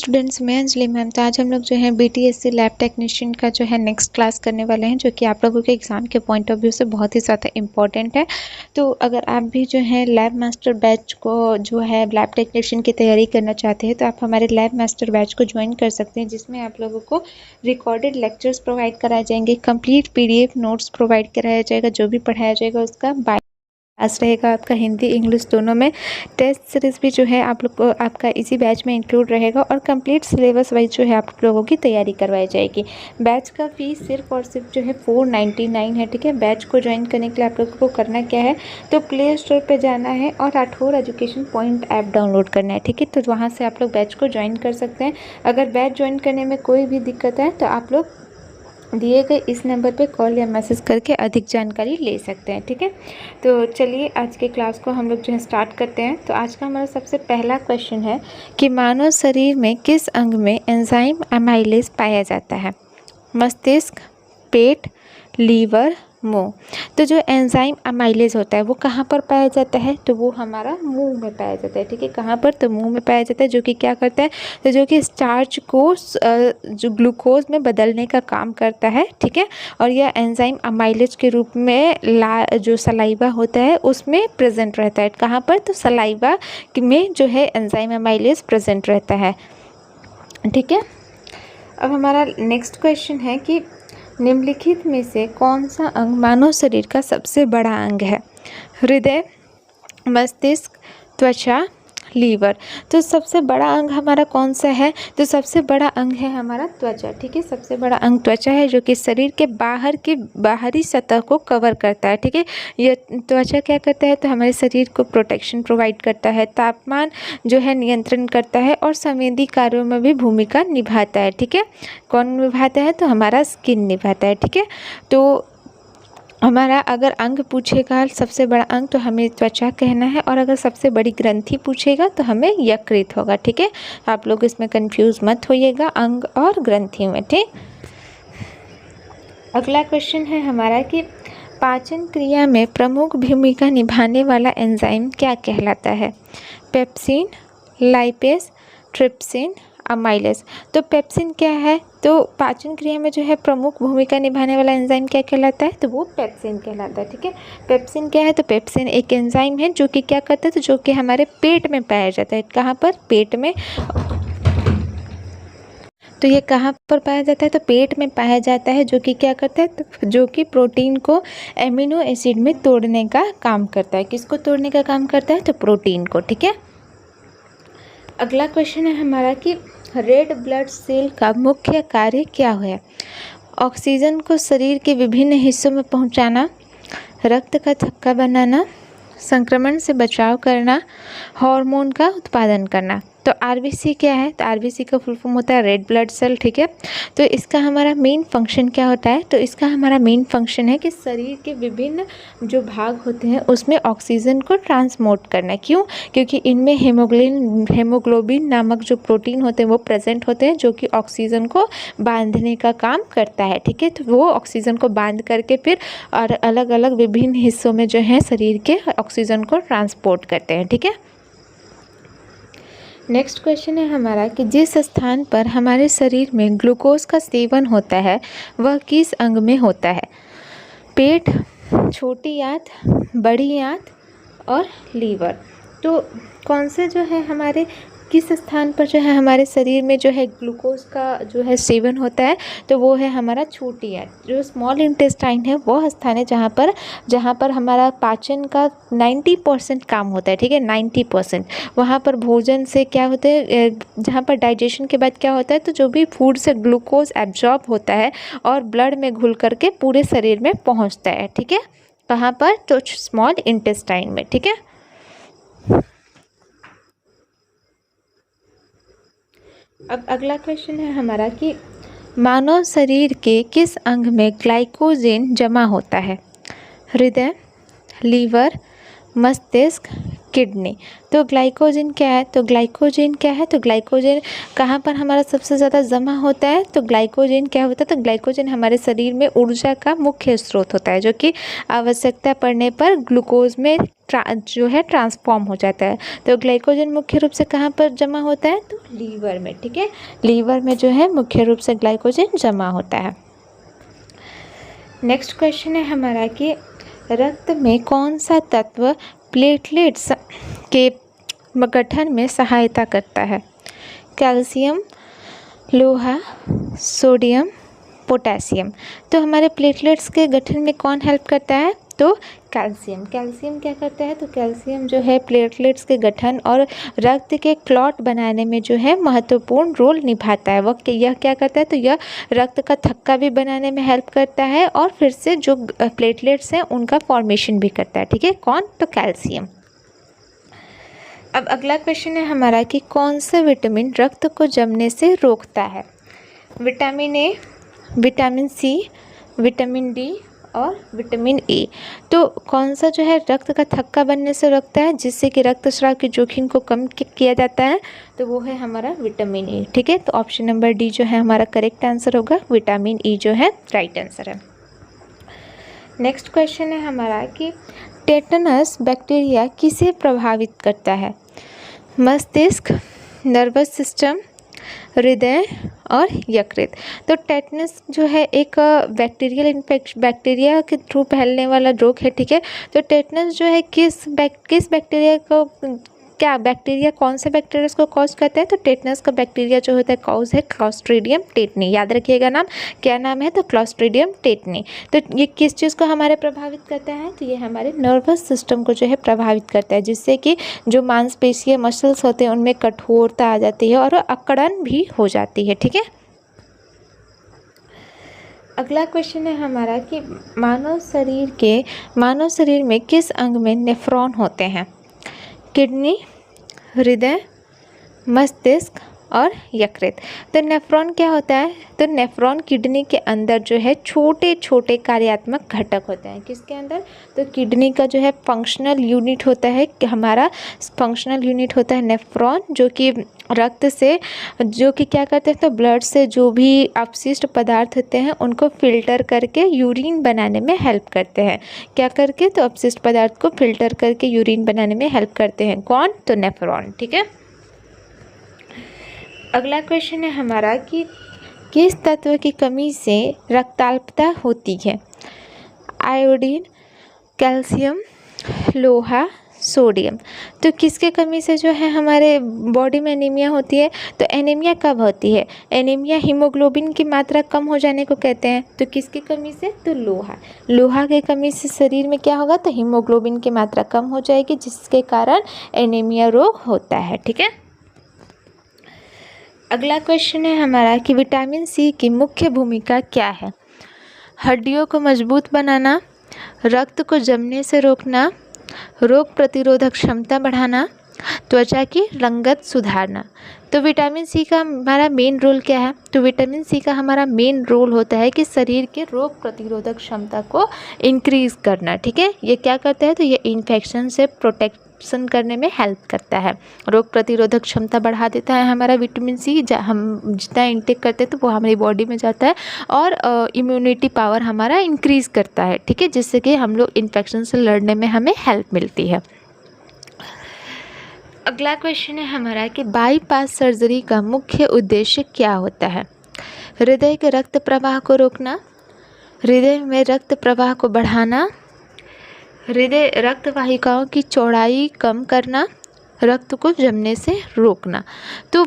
Students, मैं Anjali ma'am. तो आज हम लोग जो है बीटीएससी लैब टेक्नीशियन का जो है नेक्स्ट क्लास करने वाले हैं, जो कि आप लोगों के एग्जाम के पॉइंट ऑफ व्यू से बहुत ही ज़्यादा इम्पॉर्टेंट है। तो अगर आप भी जो है लैब मास्टर बैच को जो है लैब टेक्नीशियन की तैयारी करना चाहते हैं, तो आप हमारे लैब मास्टर बैच को ज्वाइन कर सकते हैं, जिसमें आप लोगों को रिकॉर्डेड लेक्चर्स प्रोवाइड कराए जाएंगे, कंप्लीट पीडीएफ नोट्स प्रोवाइड कराया जाएगा, जो भी पढ़ाया जाएगा उसका क्लास रहेगा आपका हिंदी इंग्लिश दोनों में। टेस्ट सीरीज़ भी जो है आप लोग को आपका इसी बैच में इंक्लूड रहेगा और कंप्लीट सिलेबस वाइज जो है आप लोगों की तैयारी करवाई जाएगी। बैच का फीस सिर्फ और सिर्फ जो है 499 है। ठीक है, बैच को ज्वाइन करने के लिए आप लोगों को करना क्या है, तो प्ले स्टोर पर जाना है और Rathore education point app download करना है। ठीक है, तो वहाँ से आप लोग बैच को ज्वाइन कर सकते हैं। अगर बैच ज्वाइन करने में कोई भी दिक्कत है तो आप लोग दिए गए इस नंबर पे कॉल या मैसेज करके अधिक जानकारी ले सकते हैं। ठीक है, तो चलिए आज के क्लास को हम लोग जो है स्टार्ट करते हैं। तो आज का हमारा सबसे पहला क्वेश्चन है कि मानव शरीर में किस अंग में एंजाइम अमाइलेज पाया जाता है? मस्तिष्क, पेट, लीवर, मुंह। तो जो एंजाइम अमाइलेज होता है वो कहाँ पर पाया जाता है? तो वो हमारा मुंह में पाया जाता है। ठीक है, कहाँ पर? तो मुंह में पाया जाता है, जो कि क्या करता है, तो जो कि स्टार्च को जो ग्लूकोज में बदलने का काम करता है। ठीक है, और यह एंजाइम अमाइलेज के रूप में जो सलाइवा होता है उसमें प्रेजेंट रहता है। कहाँ पर? तो सलाइवा में जो है एंजाइम अमाइलेज प्रेजेंट रहता है। ठीक है, अब हमारा नेक्स्ट क्वेश्चन है कि निम्नलिखित में से कौन सा अंग मानव शरीर का सबसे बड़ा अंग है? हृदय, मस्तिष्क, त्वचा, लीवर। तो सबसे बड़ा अंग हमारा कौन सा है? तो सबसे बड़ा अंग है हमारा त्वचा। ठीक है, सबसे बड़ा अंग त्वचा है, जो कि शरीर के बाहरी सतह को कवर करता है। ठीक है, यह त्वचा क्या करता है, तो हमारे शरीर को प्रोटेक्शन प्रोवाइड करता है, तापमान जो है नियंत्रण करता है और संवेदी कार्यों में भी भूमिका निभाता है। ठीक है, कौन निभाता है? तो हमारा स्किन निभाता है। ठीक है, तो हमारा अगर अंग पूछेगा सबसे बड़ा अंग तो हमें त्वचा कहना है, और अगर सबसे बड़ी ग्रंथि पूछेगा तो हमें यकृत होगा। ठीक है, आप लोग इसमें कंफ्यूज मत होइएगा अंग और ग्रंथि में। ठीक, अगला क्वेश्चन है हमारा कि पाचन क्रिया में प्रमुख भूमिका निभाने वाला एंजाइम क्या कहलाता है? Pepsin, lipase, trypsin, amylase. तो पेप्सिन क्या है? तो पाचन क्रिया में जो है प्रमुख भूमिका निभाने वाला एंजाइम क्या कहलाता है? तो वो पेप्सिन कहलाता है। ठीक है, पेप्सिन क्या है? तो पेप्सिन एक एंजाइम है जो कि क्या करता है, तो जो कि हमारे पेट में पाया जाता है। कहाँ पर? पेट में। तो ये कहाँ पर पाया जाता है? तो पेट में पाया जाता है, जो कि क्या करता है, तो जो कि प्रोटीन को एमिनो एसिड में तोड़ने का काम करता है। किसको तोड़ने का काम करता है? तो प्रोटीन को। ठीक है, अगला क्वेश्चन है हमारा कि रेड ब्लड सेल का मुख्य कार्य क्या है? ऑक्सीजन को शरीर के विभिन्न हिस्सों में पहुंचाना, रक्त का थक्का बनाना, संक्रमण से बचाव करना, हार्मोन का उत्पादन करना। तो आरबीसी क्या है? तो आरबीसी का फुल फॉर्म होता है रेड ब्लड सेल। ठीक है, तो इसका हमारा मेन फंक्शन क्या होता है? तो इसका हमारा मेन फंक्शन है कि शरीर के विभिन्न जो भाग होते हैं उसमें ऑक्सीजन को ट्रांसपोर्ट करना। क्यों? क्योंकि इनमें हेमोग्लोबिन नामक जो प्रोटीन होते हैं वो प्रेजेंट होते हैं, जो कि ऑक्सीजन को बांधने का काम करता है। ठीक है, तो वो ऑक्सीजन को बांध करके फिर और अलग अलग विभिन्न हिस्सों में जो है शरीर के ऑक्सीजन को ट्रांसपोर्ट करते हैं। ठीक है, नेक्स्ट क्वेश्चन है हमारा कि जिस स्थान पर हमारे शरीर में ग्लूकोज का सेवन होता है वह किस अंग में होता है? पेट, छोटी आंत, बड़ी आंत और लीवर। तो कौन से जो है हमारे किस स्थान पर जो है हमारे शरीर में जो है ग्लूकोज का जो है सेवन होता है? तो वो है हमारा छोटी आंत। जो स्मॉल इंटेस्टाइन है वह स्थान है जहाँ पर हमारा पाचन का 90% काम होता है। ठीक है, 90%। वहाँ पर भोजन से क्या होता है, जहाँ पर डाइजेशन के बाद क्या होता है, तो जो भी फूड से ग्लूकोज एब्जॉर्ब होता है और ब्लड में घुल करके पूरे शरीर में पहुँचता है। ठीक है, कहाँ पर? तो स्मॉल इंटेस्टाइन में। ठीक है, अब अगला क्वेश्चन है हमारा कि मानव शरीर के किस अंग में ग्लाइकोजेन जमा होता है? हृदय, लीवर, मस्तिष्क, किडनी। तो ग्लाइकोजन क्या है? तो ग्लाइकोजन क्या है? तो ग्लाइकोजन कहाँ पर हमारा सबसे ज़्यादा जमा होता है? तो ग्लाइकोजन क्या होता है? तो ग्लाइकोजन हमारे शरीर में ऊर्जा का मुख्य स्रोत होता है, जो कि आवश्यकता पड़ने पर ग्लूकोज में जो है ट्रांसफॉर्म हो जाता है। तो ग्लाइकोजन मुख्य रूप से कहाँ पर जमा होता है? तो लीवर में। ठीक है, लीवर में जो है मुख्य रूप से ग्लाइकोजन जमा होता है। नेक्स्ट क्वेश्चन है हमारा कि रक्त में कौन सा तत्व प्लेटलेट्स के गठन में सहायता करता है? कैल्शियम, लोहा, सोडियम, पोटेशियम। तो हमारे प्लेटलेट्स के गठन में कौन हेल्प करता है? तो कैल्शियम। कैल्शियम क्या करता है? तो कैल्शियम जो है प्लेटलेट्स के गठन और रक्त के क्लॉट बनाने में जो है महत्वपूर्ण रोल निभाता है। यह क्या करता है? तो यह रक्त का थक्का भी बनाने में हेल्प करता है और फिर से जो प्लेटलेट्स हैं उनका फॉर्मेशन भी करता है। ठीक है, कौन? तो कैल्शियम। अब अगला क्वेश्चन है हमारा कि कौन सा विटामिन रक्त को जमने से रोकता है? Vitamin A, vitamin C, vitamin D और विटामिन ए। तो कौन सा जो है रक्त का थक्का बनने से रोकता है, जिससे कि रक्तस्राव के जोखिम को कम किया जाता है? तो वो है हमारा विटामिन ए। ठीक है, तो ऑप्शन नंबर डी जो है हमारा करेक्ट आंसर होगा। विटामिन ई जो है राइट आंसर है। नेक्स्ट क्वेश्चन है हमारा कि टेटनस बैक्टीरिया किसे प्रभावित करता है? मस्तिष्क, नर्वस सिस्टम, हृदय और यकृत। तो टेटनस जो है एक बैक्टीरिया के थ्रू फैलने वाला रोग है। ठीक है, तो टेटनस जो है किस बैक्टीरिया को कौन से बैक्टीरिया को कॉज करता है? तो टेटनस का बैक्टीरिया जो होता है कॉज है क्लॉस्ट्रीडियम टेटनी। याद रखिएगा नाम, क्या नाम है? तो क्लॉस्ट्रीडियम टेटनी। तो ये किस चीज़ को हमारे प्रभावित करता है? तो ये हमारे नर्वस सिस्टम को जो है प्रभावित करता है, जिससे कि जो मांसपेशियाँ मसल्स होते हैं उनमें कठोरता आ जाती है और अकड़न भी हो जाती है। ठीक है, अगला क्वेश्चन है हमारा कि मानव शरीर में किस अंग में नेफ्रॉन होते हैं? किडनी, हृदय, मस्तिष्क और यकृत। तो नेफ्रॉन क्या होता है? तो नेफ्रॉन किडनी के अंदर जो है छोटे छोटे कार्यात्मक घटक होते हैं। किसके अंदर? तो किडनी का जो है फंक्शनल यूनिट होता है, हमारा फंक्शनल यूनिट होता है नेफ्रॉन, जो कि रक्त से जो कि क्या करते हैं? तो ब्लड से जो भी अपशिष्ट पदार्थ होते हैं उनको फिल्टर करके यूरिन बनाने में हेल्प करते हैं। क्या करके? तो अपशिष्ट पदार्थ को फिल्टर करके यूरिन बनाने में हेल्प करते हैं। कौन? तो नेफ्रॉन। ठीक है, अगला क्वेश्चन है हमारा कि किस तत्व की कमी से रक्ताल्पता होती है? आयोडीन, कैल्शियम, लोहा, सोडियम। तो किसके कमी से जो है हमारे बॉडी में एनीमिया होती है? तो एनीमिया कब होती है? एनीमिया हीमोग्लोबिन की मात्रा कम हो जाने को कहते हैं। तो किसकी कमी से? तो लोहा की कमी से शरीर में क्या होगा? तो हीमोग्लोबिन की मात्रा कम हो जाएगी, जिसके कारण एनीमिया रोग होता है। ठीक है, अगला क्वेश्चन है हमारा कि विटामिन सी की मुख्य भूमिका क्या है? हड्डियों को मजबूत बनाना, रक्त को जमने से रोकना, रोग प्रतिरोधक क्षमता बढ़ाना, त्वचा की रंगत सुधारना। तो विटामिन सी का हमारा मेन रोल क्या है? तो विटामिन सी का हमारा मेन रोल होता है कि शरीर के रोग प्रतिरोधक क्षमता को इंक्रीज़ करना। ठीक है, ये क्या करता है? तो ये इन्फेक्शन से प्रोटेक्शन करने में हेल्प करता है, रोग प्रतिरोधक क्षमता बढ़ा देता है हमारा विटामिन सी। हम जितना इंटेक करते हैं तो वो हमारी बॉडी में जाता है और इम्यूनिटी पावर हमारा इंक्रीज़ करता है। ठीक है, जिससे कि हम लोग इन्फेक्शन से लड़ने में हमें हेल्प मिलती है। अगला क्वेश्चन है हमारा कि बाईपास सर्जरी का मुख्य उद्देश्य क्या होता है? हृदय के रक्त प्रवाह को रोकना, हृदय में रक्त प्रवाह को बढ़ाना, हृदय रक्त वाहिकाओं की चौड़ाई कम करना, रक्त को जमने से रोकना। तो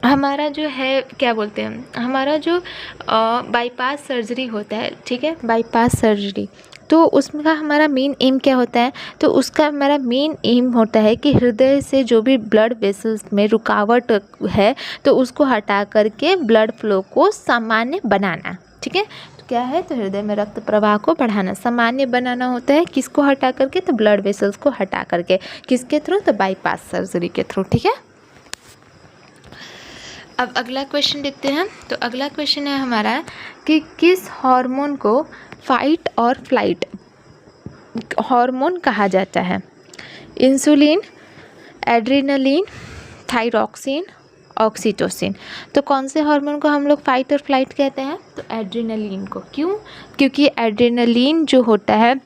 हमारा जो है क्या बोलते हैं, हमारा जो बाईपास सर्जरी होता है, ठीक है, बाईपास सर्जरी, तो उसका हमारा मेन एम क्या होता है? तो उसका हमारा मेन एम होता है कि हृदय से जो भी ब्लड वेसल्स में रुकावट है तो उसको हटा करके ब्लड फ्लो को सामान्य बनाना। ठीक है, तो क्या है? तो हृदय में रक्त प्रवाह को बढ़ाना, सामान्य बनाना होता है। किसको हटा करके? तो ब्लड वेसल्स को हटा करके। किसके थ्रू? तो बाईपास सर्जरी के थ्रू। ठीक है, अब अगला क्वेश्चन देखते हैं। तो अगला क्वेश्चन है हमारा कि किस हार्मोन को फाइट और फ्लाइट हार्मोन कहा जाता है? Insulin, adrenaline, thyroxine, oxytocin. तो कौन से हार्मोन को हम लोग फाइट और फ्लाइट कहते हैं? तो एड्रेनलिन को। क्यों? क्योंकि एड्रेनलिन जो होता है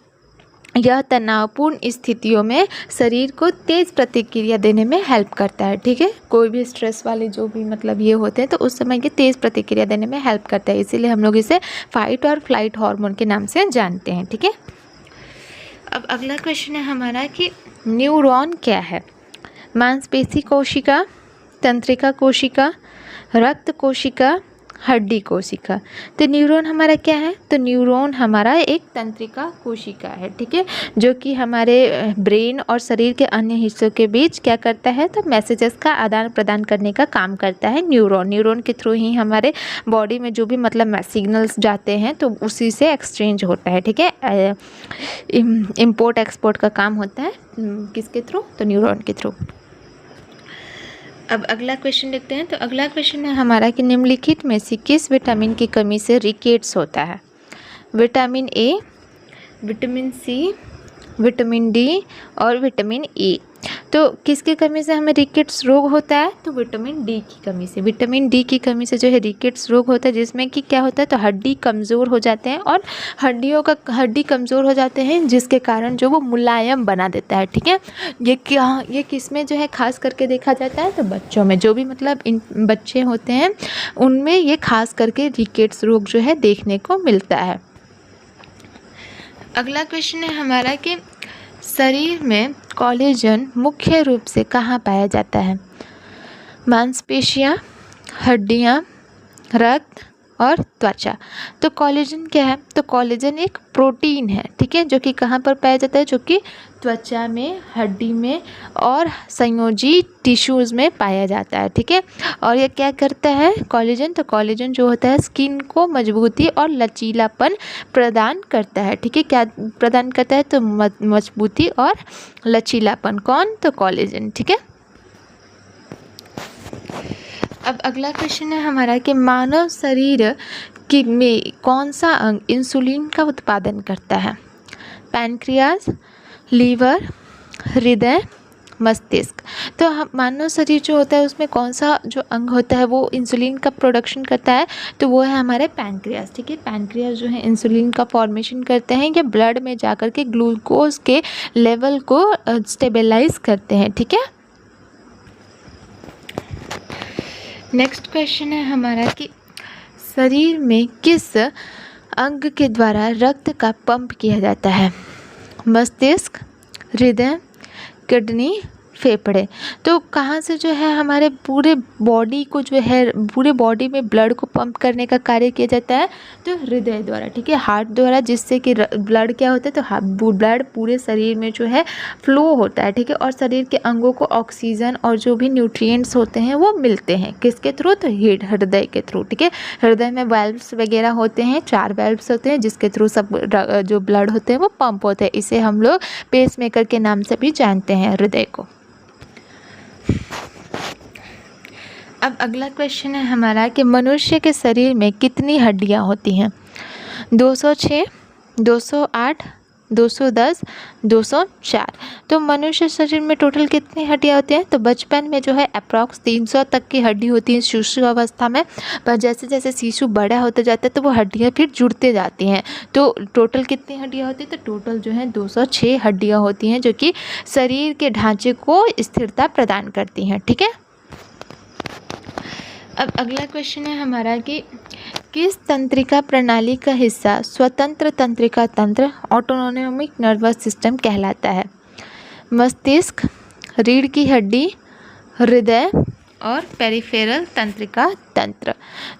यह तनावपूर्ण स्थितियों में शरीर को तेज़ प्रतिक्रिया देने में हेल्प करता है। ठीक है, कोई भी स्ट्रेस वाले जो भी मतलब ये होते हैं तो उस समय ये तेज़ प्रतिक्रिया देने में हेल्प करता है, इसीलिए हम लोग इसे फाइट और फ्लाइट हार्मोन के नाम से जानते हैं। ठीक है, अब अगला क्वेश्चन है हमारा कि न्यूरॉन क्या है? मांसपेशी कोशिका, तंत्रिका कोशिका, रक्त कोशिका, हड्डी कोशिका। तो न्यूरॉन हमारा क्या है? तो न्यूरॉन हमारा एक तंत्रिका कोशिका है। ठीक है, जो कि हमारे ब्रेन और शरीर के अन्य हिस्सों के बीच क्या करता है? तो मैसेजेस का आदान प्रदान करने का काम करता है न्यूरॉन। न्यूरॉन के थ्रू ही हमारे बॉडी में जो भी मतलब सिग्नल्स जाते हैं तो उसी से एक्सचेंज होता है। ठीक है, इम्पोर्ट एक्सपोर्ट का काम होता है किसके थ्रू? तो न्यूरॉन के थ्रू। अब अगला क्वेश्चन देखते हैं। तो अगला क्वेश्चन है हमारा कि निम्नलिखित में से किस विटामिन की कमी से रिकेट्स होता है? Vitamin A, vitamin C, vitamin D और विटामिन ई। तो किसकी कमी से हमें रिकेट्स रोग होता है? तो विटामिन डी की कमी से। विटामिन डी की कमी से जो है रिकेट्स रोग होता है, जिसमें कि क्या होता है? तो हड्डी कमज़ोर हो जाते हैं और हड्डी कमज़ोर हो जाते हैं जिसके कारण जो वो मुलायम बना देता है। ठीक है, ये किस में जो है खास करके देखा जाता है? तो बच्चों में, जो भी मतलब इन बच्चे होते हैं उनमें ये खास करके रिकेट्स रोग जो है देखने को मिलता है। अगला क्वेश्चन है हमारा कि शरीर में कोलेजन मुख्य रूप से कहाँ पाया जाता है? मांसपेशियाँ, हड्डियाँ, रक्त और त्वचा। तो कोलेजन क्या है? तो कोलेजन एक प्रोटीन है। ठीक है, जो कि कहाँ पर पाया जाता है? जो कि त्वचा में, हड्डी में और संयोजी टिश्यूज़ में पाया जाता है। ठीक है, और ये क्या करता है कोलेजन? तो कोलेजन जो होता है स्किन को मजबूती और लचीलापन प्रदान करता है। ठीक है, क्या प्रदान करता है? तो मजबूती और लचीलापन। कौन? तो कोलेजन। ठीक है, अब अगला क्वेश्चन है हमारा कि मानव शरीर में कौन सा अंग इंसुलिन का उत्पादन करता है? पैनक्रियाज, लीवर, हृदय, मस्तिष्क। तो हम मानव शरीर जो होता है उसमें कौन सा जो अंग होता है वो इंसुलिन का प्रोडक्शन करता है? तो वो है हमारे पैनक्रियाज। ठीक है, पैनक्रियाज जो है इंसुलिन का फॉर्मेशन करते हैं, ये ब्लड में जाकर के ग्लूकोज के लेवल को स्टेबलाइज करते हैं। ठीक है, नेक्स्ट क्वेश्चन है हमारा कि शरीर में किस अंग के द्वारा रक्त का पंप किया जाता है? मस्तिष्क, हृदय, किडनी, फेफड़े। तो कहाँ से जो है हमारे पूरे बॉडी को जो है पूरे बॉडी में ब्लड को पंप करने का कार्य किया जाता है? तो हृदय द्वारा। ठीक है, हार्ट द्वारा, जिससे कि ब्लड क्या होता है? तो ब्लड पूरे शरीर में जो है फ्लो होता है। ठीक है, और शरीर के अंगों को ऑक्सीजन और जो भी न्यूट्रिएंट्स होते हैं वो मिलते हैं किसके थ्रू? तो हृदय के थ्रू। ठीक है, हृदय में वाल्व्स वगैरह होते हैं, 4 वाल्व्स होते हैं जिसके थ्रू सब जो ब्लड होते हैं वो पंप होते हैं। इसे हम लोग पेसमेकर के नाम से भी जानते हैं हृदय को। अब अगला क्वेश्चन है हमारा कि मनुष्य के शरीर में कितनी हड्डियां होती हैं? 206, 208, 210, 204। तो मनुष्य शरीर में टोटल कितनी हड्डियां होती हैं? तो बचपन में जो है अप्रॉक्स 300 तक की हड्डी होती है शिशु अवस्था में, पर जैसे जैसे शिशु बड़ा होता जाता है तो वो हड्डियां फिर जुड़ते जाती हैं। तो टोटल कितनी हड्डियां होती हैं? तो टोटल जो है 206 हड्डियां होती हैं जो कि शरीर के ढांचे को स्थिरता प्रदान करती हैं। ठीक है, अब अगला क्वेश्चन है हमारा कि किस तंत्रिका प्रणाली का हिस्सा स्वतंत्र तंत्रिका तंत्र ऑटोनॉमिक नर्वस सिस्टम कहलाता है? मस्तिष्क, रीढ़ की हड्डी, हृदय और पेरिफेरल तंत्रिका तंत्र।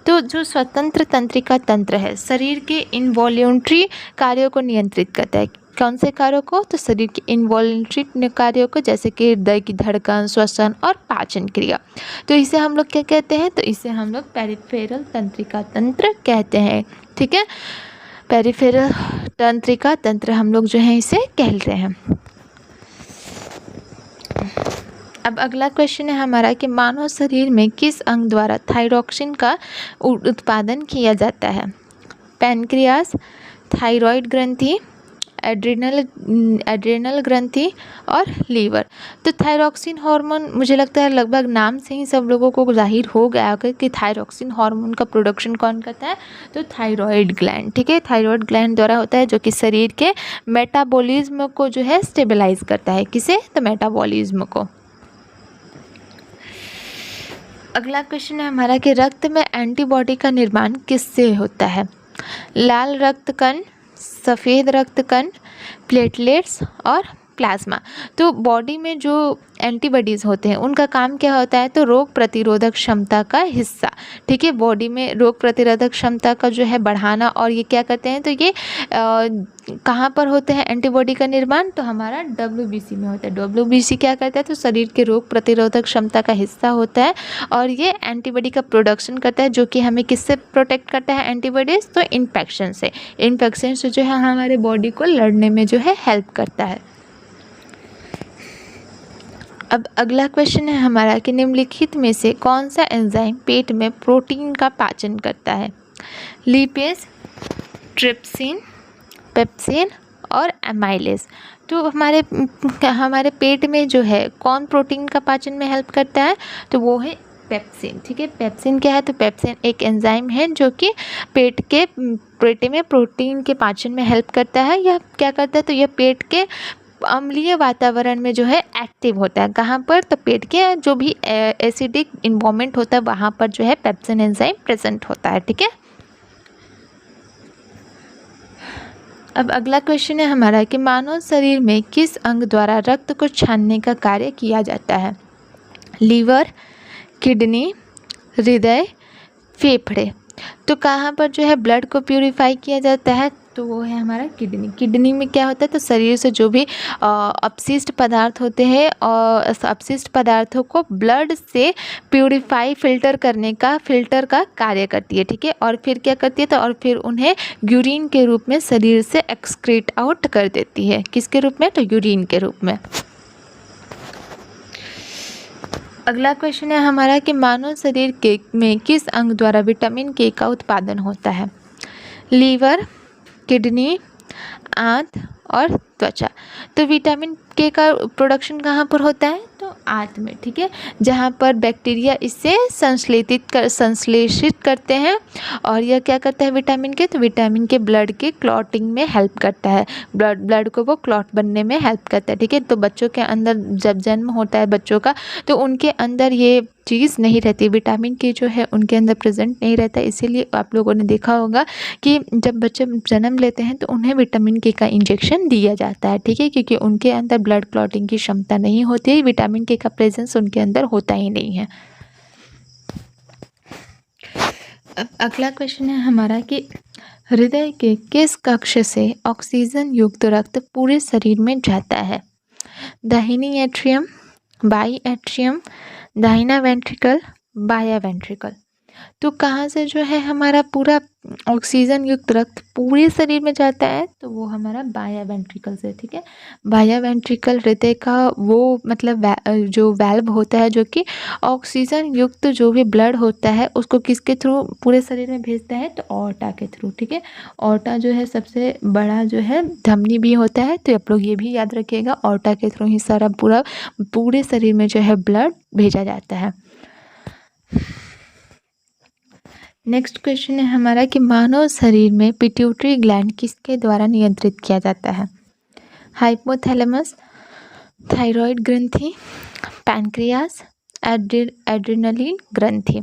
तो जो स्वतंत्र तंत्रिका तंत्र है शरीर के इनवॉल्यूंट्री कार्यों को नियंत्रित करता है। कौन से कार्यों को? तो शरीर के इनवॉल्यूंट्री कार्यों को, जैसे कि हृदय की धड़कन, श्वसन और पाचन क्रिया। तो इसे हम लोग क्या कहते हैं? तो इसे हम लोग पेरिफेरल तंत्रिका तंत्र कहते हैं। ठीक है, पेरिफेरल तंत्रिका तंत्र हम लोग जो है इसे कहते हैं। अब अगला क्वेश्चन है हमारा कि मानव शरीर में किस अंग द्वारा थायरॉक्सिन का उत्पादन किया जाता है? पैनक्रियास, थायराइड ग्रंथि, एड्रेनल ग्रंथि और लीवर। तो थायरॉक्सिन हार्मोन, मुझे लगता है लगभग नाम से ही सब लोगों को जाहिर हो गया होगा कि थायरॉक्सिन हार्मोन का प्रोडक्शन कौन करता है, तो थायराइड ग्लैंड, ठीक है, थायराइड ग्लैंड द्वारा होता है, जो कि शरीर के मेटाबॉलिज्म को जो है स्टेबलाइज करता है। किसे, तो मेटाबॉलिज्म को। अगला क्वेश्चन है हमारा कि रक्त में एंटीबॉडी का निर्माण किससे होता है? लाल रक्त कण, सफ़ेद रक्त कण, प्लेटलेट्स और प्लाज्मा। तो बॉडी में जो एंटीबॉडीज़ होते हैं उनका काम क्या होता है, तो रोग प्रतिरोधक क्षमता का हिस्सा, ठीक है, बॉडी में रोग प्रतिरोधक क्षमता का जो है बढ़ाना। और ये क्या करते हैं, तो ये कहाँ पर होते हैं एंटीबॉडी का निर्माण, तो हमारा WBC में होता है। WBC क्या करता है, तो शरीर के रोग प्रतिरोधक क्षमता का हिस्सा होता है और ये एंटीबॉडी का प्रोडक्शन करता है, जो कि हमें किससे प्रोटेक्ट करता है एंटीबॉडीज़, तो इन्फेक्शन से। इन्फेक्शन से जो है हमारे बॉडी को लड़ने में जो है हेल्प करता है। अब अगला क्वेश्चन है हमारा कि निम्नलिखित में से कौन सा एंजाइम पेट में प्रोटीन का पाचन करता है? लिपेज, ट्रिप्सिन, पेप्सिन और एमाइलेज। तो हमारे पेट में जो है कौन प्रोटीन का पाचन में हेल्प करता है, तो वो है पेप्सिन, ठीक है। पेप्सिन क्या है, तो पेप्सिन एक एंजाइम है जो कि पेट में प्रोटीन के पाचन में हेल्प करता है। यह क्या करता है, तो यह पेट के अम्लीय वातावरण में जो है एक्टिव होता है। कहाँ पर, तो पेट के जो भी एसिडिक इन्वायरमेंट होता है वहाँ पर जो है पेप्सिन एंजाइम प्रेजेंट होता है, ठीक है। अब अगला क्वेश्चन है हमारा कि मानव शरीर में किस अंग द्वारा रक्त को छानने का कार्य किया जाता है? लीवर, किडनी, हृदय, फेफड़े। तो कहाँ पर जो है ब्लड को प्यूरिफाई किया जाता है, तो वो है हमारा किडनी। किडनी में क्या होता है, तो शरीर से जो भी अपशिष्ट पदार्थ होते हैं और अपशिष्ट पदार्थों को ब्लड से प्यूरिफाई फिल्टर का कार्य करती है, ठीक है। और फिर क्या करती है, तो और फिर उन्हें यूरिन के रूप में शरीर से एक्सक्रीट आउट कर देती है। किसके रूप में, तो यूरिन के रूप में। अगला क्वेश्चन है हमारा कि मानव शरीर में किस अंग द्वारा विटामिन के का उत्पादन होता है? लीवर, किडनी, आंत और त्वचा। तो विटामिन के का प्रोडक्शन कहाँ पर होता है, तो आंत में, ठीक है, जहाँ पर बैक्टीरिया इसे संश्लेषित करते हैं। और यह क्या करता है विटामिन के, तो विटामिन के ब्लड के क्लॉटिंग में हेल्प करता है, ब्लड को वो क्लॉट बनने में हेल्प करता है, ठीक है। तो बच्चों के अंदर जब जन्म होता है बच्चों का, तो उनके अंदर ये चीज़ नहीं रहती, विटामिन के जो है उनके अंदर प्रेजेंट नहीं रहता। इसीलिए आप लोगों ने देखा होगा कि जब बच्चे जन्म लेते हैं तो उन्हें विटामिन के का इंजेक्शन दिया जाता है, ठीक है, क्योंकि उनके अंदर ब्लड क्लॉटिंग की क्षमता नहीं होती है, विटामिन के का प्रेजेंस उनके अंदर होता ही नहीं है। अब अगला क्वेश्चन है हमारा कि हृदय के किस कक्ष से ऑक्सीजन युक्त रक्त पूरे शरीर में जाता है? दाहिनी एट्रियम, बाई एट्रियम, दाहिना वेंट्रिकल, बाया वेंट्रिकल। तो कहाँ से जो है हमारा पूरा ऑक्सीजन युक्त रक्त पूरे शरीर में जाता है, तो वो हमारा बाया वेंट्रिकल से, ठीक है। बाया वेंट्रिकल हृदय का वो मतलब जो वाल्व होता है जो कि ऑक्सीजन युक्त जो भी ब्लड होता है उसको किसके थ्रू पूरे शरीर में भेजता है, तो ऑर्टा के थ्रू, ठीक है। ऑर्टा जो है सबसे बड़ा जो है धमनी भी होता है, तो आप लोग ये भी याद रखिएगा, ऑर्टा के थ्रू ही सारा पूरे शरीर में जो है ब्लड भेजा जाता है। नेक्स्ट क्वेश्चन है हमारा कि मानव शरीर में पिट्यूटरी ग्लैंड किसके द्वारा नियंत्रित किया जाता है? हाइपोथैलेमस, थायराइड ग्रंथि, पैनक्रियास, एड्रेनलिन ग्रंथि।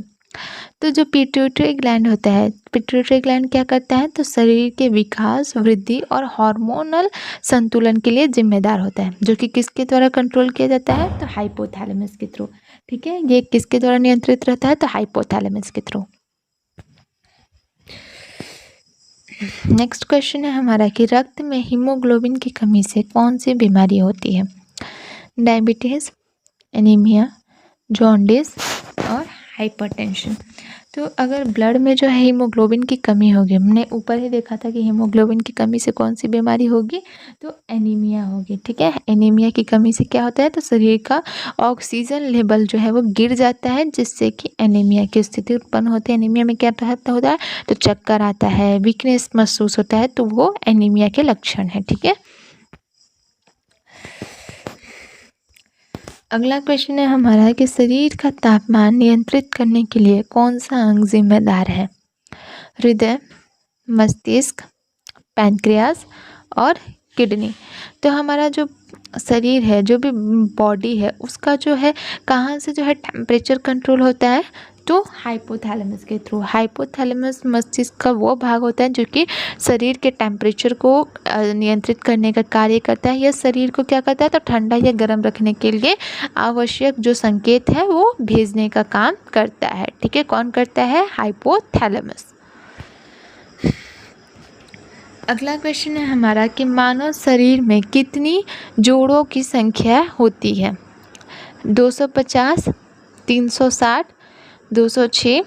तो जो पिट्यूटरी ग्लैंड होता है, पिट्यूटरी ग्लैंड क्या करता है, तो शरीर के विकास, वृद्धि और हार्मोनल संतुलन के लिए जिम्मेदार होता है, जो कि किसके द्वारा कंट्रोल किया जाता है, तो हाइपोथैलेमस के थ्रू, ठीक है। ये किसके द्वारा नियंत्रित रहता है, तो हाइपोथैलेमस के थ्रू। नेक्स्ट क्वेश्चन है हमारा कि रक्त में हीमोग्लोबिन की कमी से कौन सी बीमारी होती है? डायबिटीज़, एनीमिया, जॉन्डिस और हाइपरटेंशन। तो अगर ब्लड में जो है हीमोग्लोबिन की कमी होगी, हमने ऊपर ही देखा था कि हीमोग्लोबिन की कमी से कौन सी बीमारी होगी, तो एनीमिया होगी, ठीक है। एनीमिया की कमी से क्या होता है, तो शरीर का ऑक्सीजन लेवल जो है वो गिर जाता है, जिससे कि एनीमिया की स्थिति उत्पन्न होती है। एनीमिया में क्या होता है, तो चक्कर आता है, वीकनेस महसूस होता है, तो वो एनीमिया के लक्षण है, ठीक है। अगला क्वेश्चन है हमारा कि शरीर का तापमान नियंत्रित करने के लिए कौन सा अंग जिम्मेदार है? हृदय, मस्तिष्क, पैनक्रियास और किडनी। तो हमारा जो शरीर है, जो भी बॉडी है, उसका जो है कहाँ से जो है टेम्परेचर कंट्रोल होता है? तो हाइपोथैलेमस के थ्रू। हाइपोथैलेमस मस्तिष्क का वो भाग होता है जो कि शरीर के टेम्परेचर को नियंत्रित करने का कार्य करता है। यह शरीर को क्या करता है? तो ठंडा या गर्म रखने के लिए आवश्यक जो संकेत है वो भेजने का काम करता है। ठीक है, कौन करता है? हाइपोथैलेमस। अगला क्वेश्चन है हमारा कि मानव शरीर में कितनी जोड़ों की संख्या होती है? 250, 360, 206,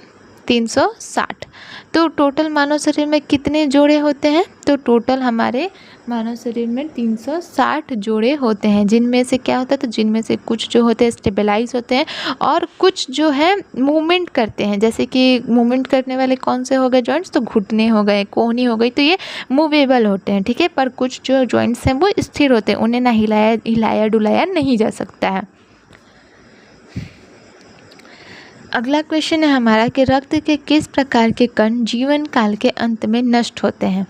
360। तो टोटल मानव शरीर में कितने जोड़े होते हैं? तो टोटल हमारे मानव शरीर में 360 जोड़े होते हैं। जिनमें से क्या होता है? तो जिनमें से कुछ जो होते हैं स्टेबलाइज होते हैं और कुछ जो है मूवमेंट करते हैं। जैसे कि मूवमेंट करने वाले कौन से हो गए जॉइंट्स? तो घुटने हो गए, कोहनी हो गई, तो ये मूवेबल होते हैं। ठीक है, पर कुछ जो जॉइंट्स हैं वो स्थिर होते हैं, उन्हें ना हिलाया डुलाया नहीं जा सकता है। अगला क्वेश्चन है हमारा कि रक्त के किस प्रकार के कण जीवन काल के अंत में नष्ट होते हैं?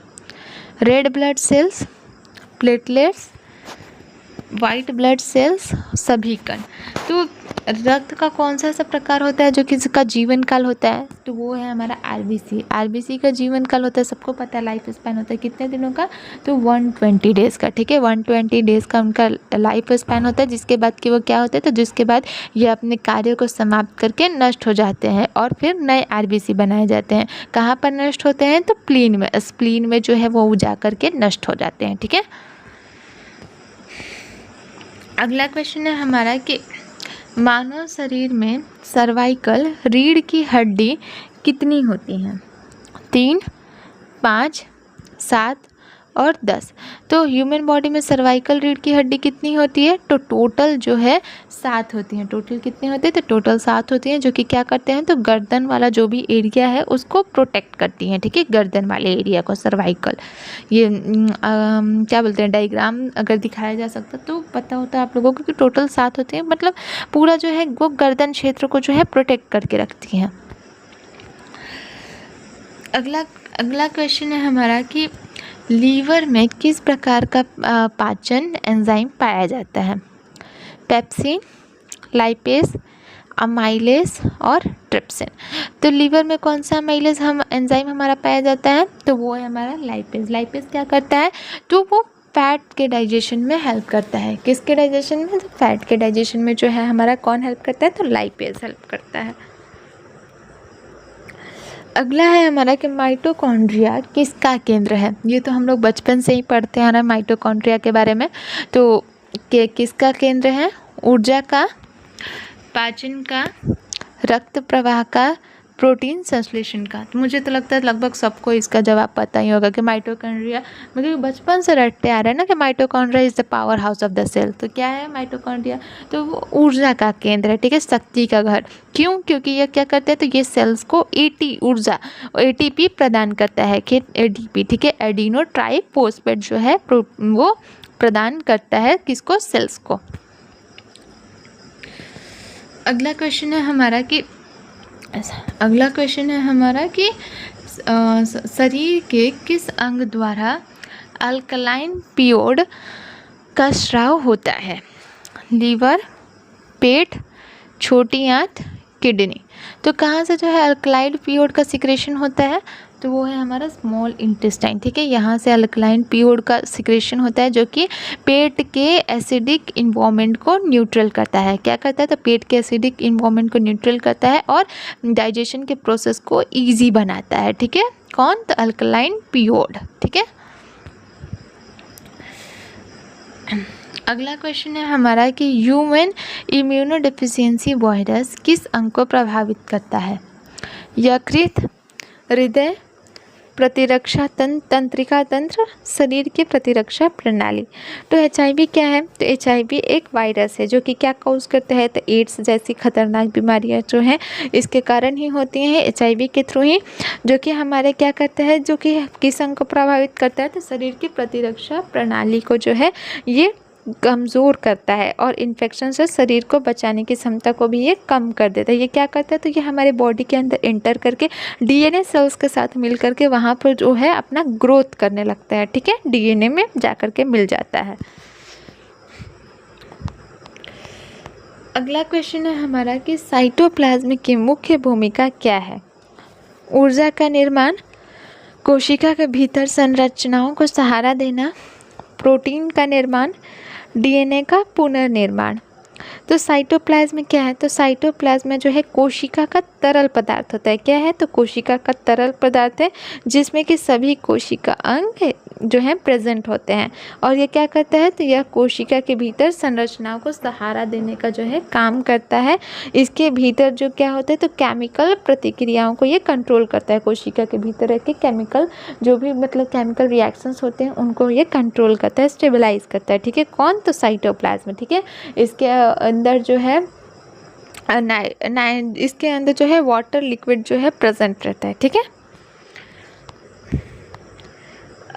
Red blood cells, platelets, white blood cells, सभी कण। तो रक्त का कौन सा ऐसा प्रकार होता है जो कि इसका जीवन काल होता है? तो वो है हमारा आरबीसी। आरबीसी का जीवन काल होता है, सबको पता है, लाइफ स्पैन होता है कितने दिनों का? तो 120 डेज़ का। ठीक है, 120 डेज़ का उनका लाइफ स्पैन होता है, जिसके बाद कि वो क्या होते हैं? तो जिसके बाद ये अपने कार्य को समाप्त करके नष्ट हो जाते हैं और फिर नए आरबीसी बनाए जाते हैं। कहाँ पर नष्ट होते हैं? तो प्लीन में, स्प्लीन में जो है वो जा करके नष्ट हो जाते हैं। ठीक है, अगला क्वेश्चन है हमारा कि मानव शरीर में सर्वाइकल रीढ़ की हड्डी कितनी होती हैं? 3, 5, 7 और 10। तो ह्यूमन बॉडी में सर्वाइकल रीढ़ की हड्डी कितनी होती है? तो टोटल जो है 7 होती हैं। टोटल कितनी होती है? तो टोटल 7 होती हैं, जो कि क्या करते हैं? तो गर्दन वाला जो भी एरिया है उसको प्रोटेक्ट करती हैं। ठीक है, गर्दन वाले एरिया को सर्वाइकल। ये क्या बोलते हैं, डायग्राम अगर दिखाया जा सकता तो पता होता आप लोगों को कि टोटल 7 होते हैं, मतलब पूरा जो है वो गर्दन क्षेत्र को जो है प्रोटेक्ट करके रखती हैं। अगला क्वेश्चन है हमारा कि लीवर में किस प्रकार का पाचन एंजाइम पाया जाता है? पेप्सिन, लाइपेज, अमाइलेज और ट्रिप्सिन। तो लीवर में कौन सा अमाइलेज एंजाइम हमारा पाया जाता है? तो वो है हमारा लाइपेज। लाइपेज क्या करता है? तो वो फैट के डाइजेशन में हेल्प करता है। किसके डाइजेशन में? तो फैट के डाइजेशन में जो है हमारा कौन हेल्प करता है? तो लाइपेज हेल्प करता है। अगला है हमारा कि माइटोकॉन्ड्रिया किसका केंद्र है? ये तो हम लोग बचपन से ही पढ़ते आ रहे हैं माइटोकॉन्ड्रिया के बारे में। तो किसका केंद्र है? ऊर्जा का, पाचन का, रक्त प्रवाह का, प्रोटीन संश्लेषण का। तो मुझे तो लगता है लगभग सबको इसका जवाब पता ही होगा कि माइटोकॉन्ड्रिया, मतलब बचपन से रटते आ रहे हैं ना कि mitochondria is the power house of the cell. तो क्या है माइटोकॉन्ड्रिया? तो वो ऊर्जा का केंद्र है। ठीक है, शक्ति का घर। क्यों? क्योंकि ये क्या करते हैं? तो ये सेल्स को ऊर्जा एटीपी प्रदान करता है कि एडीपी, ठीक है, एडिनो ट्राइफॉस्फेट जो है वो प्रदान करता है किसको? सेल्स को। अगला क्वेश्चन है हमारा कि शरीर के किस अंग द्वारा अल्कलाइन पीरियड का स्राव होता है? लीवर, पेट, छोटी आंत, किडनी। तो कहाँ से जो है अल्कलाइन पीरियड का सिक्रेशन होता है? तो वो है हमारा स्मॉल इंटेस्टाइन। ठीक है, यहाँ से अल्कलाइन पीरियड का सिक्रेशन होता है जो कि पेट के एसिडिक इन्वायरमेंट को न्यूट्रल करता है। क्या करता है? तो पेट के एसिडिक इन्वायरमेंट को न्यूट्रल करता है और डाइजेशन के प्रोसेस को ईजी बनाता है। ठीक है, कौन? तो अल्कलाइन पीरियड। ठीक है, अगला क्वेश्चन है हमारा कि ह्यूमन इम्यूनोडेफिशिएंसी वायरस किस अंग को प्रभावित करता है? यकृत, हृदय, प्रतिरक्षा तंत्रिका तंत्र, शरीर की प्रतिरक्षा प्रणाली। तो HIV क्या है? तो HIV एक वायरस है जो कि क्या कॉज करता है? तो एड्स जैसी खतरनाक बीमारियां जो हैं इसके कारण ही होती हैं, HIV के थ्रू ही, जो कि हमारे क्या करता है, जो कि किस अंग को प्रभावित करता है? तो शरीर की प्रतिरक्षा प्रणाली को जो है ये कमज़ोर करता है और इन्फेक्शन से शरीर को बचाने की क्षमता को भी ये कम कर देता है। ये क्या करता है, तो ये हमारे बॉडी के अंदर एंटर करके डीएनए सेल्स के साथ मिल करके वहाँ पर जो है अपना ग्रोथ करने लगता है। ठीक है, डीएनए में जा करके मिल जाता है। अगला क्वेश्चन है हमारा कि साइटोप्लाज्म की मुख्य भूमिका क्या है। ऊर्जा का निर्माण, कोशिका के भीतर संरचनाओं को सहारा देना, प्रोटीन का निर्माण, डीएनए का पुनर्निर्माण। तो साइटोप्लाज्म क्या है, तो साइटोप्लाज्म जो है कोशिका का तरल पदार्थ होता है। क्या है, तो कोशिका का तरल पदार्थ है जिसमें कि सभी कोशिका अंग जो है प्रेजेंट होते हैं। और ये क्या करता है, तो यह कोशिका के भीतर संरचनाओं को सहारा देने का जो है काम करता है। इसके भीतर जो क्या होता है, तो केमिकल प्रतिक्रियाओं को ये कंट्रोल करता है। कोशिका के भीतर रह के केमिकल जो भी मतलब केमिकल रिएक्शंस होते हैं उनको ये कंट्रोल करता है, स्टेबलाइज करता है। ठीक है, कौन, तो साइटोप्लाज्म। ठीक है, इसके अंदर जो है इसके अंदर जो है वाटर लिक्विड जो है प्रेजेंट रहता है। ठीक है,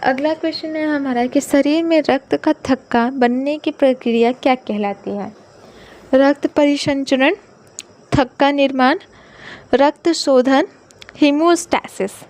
अगला क्वेश्चन है हमारा कि शरीर में रक्त का थक्का बनने की प्रक्रिया क्या कहलाती है। रक्त परिसंचरण, थक्का निर्माण, रक्त शोधन, हीमोस्टैसिस।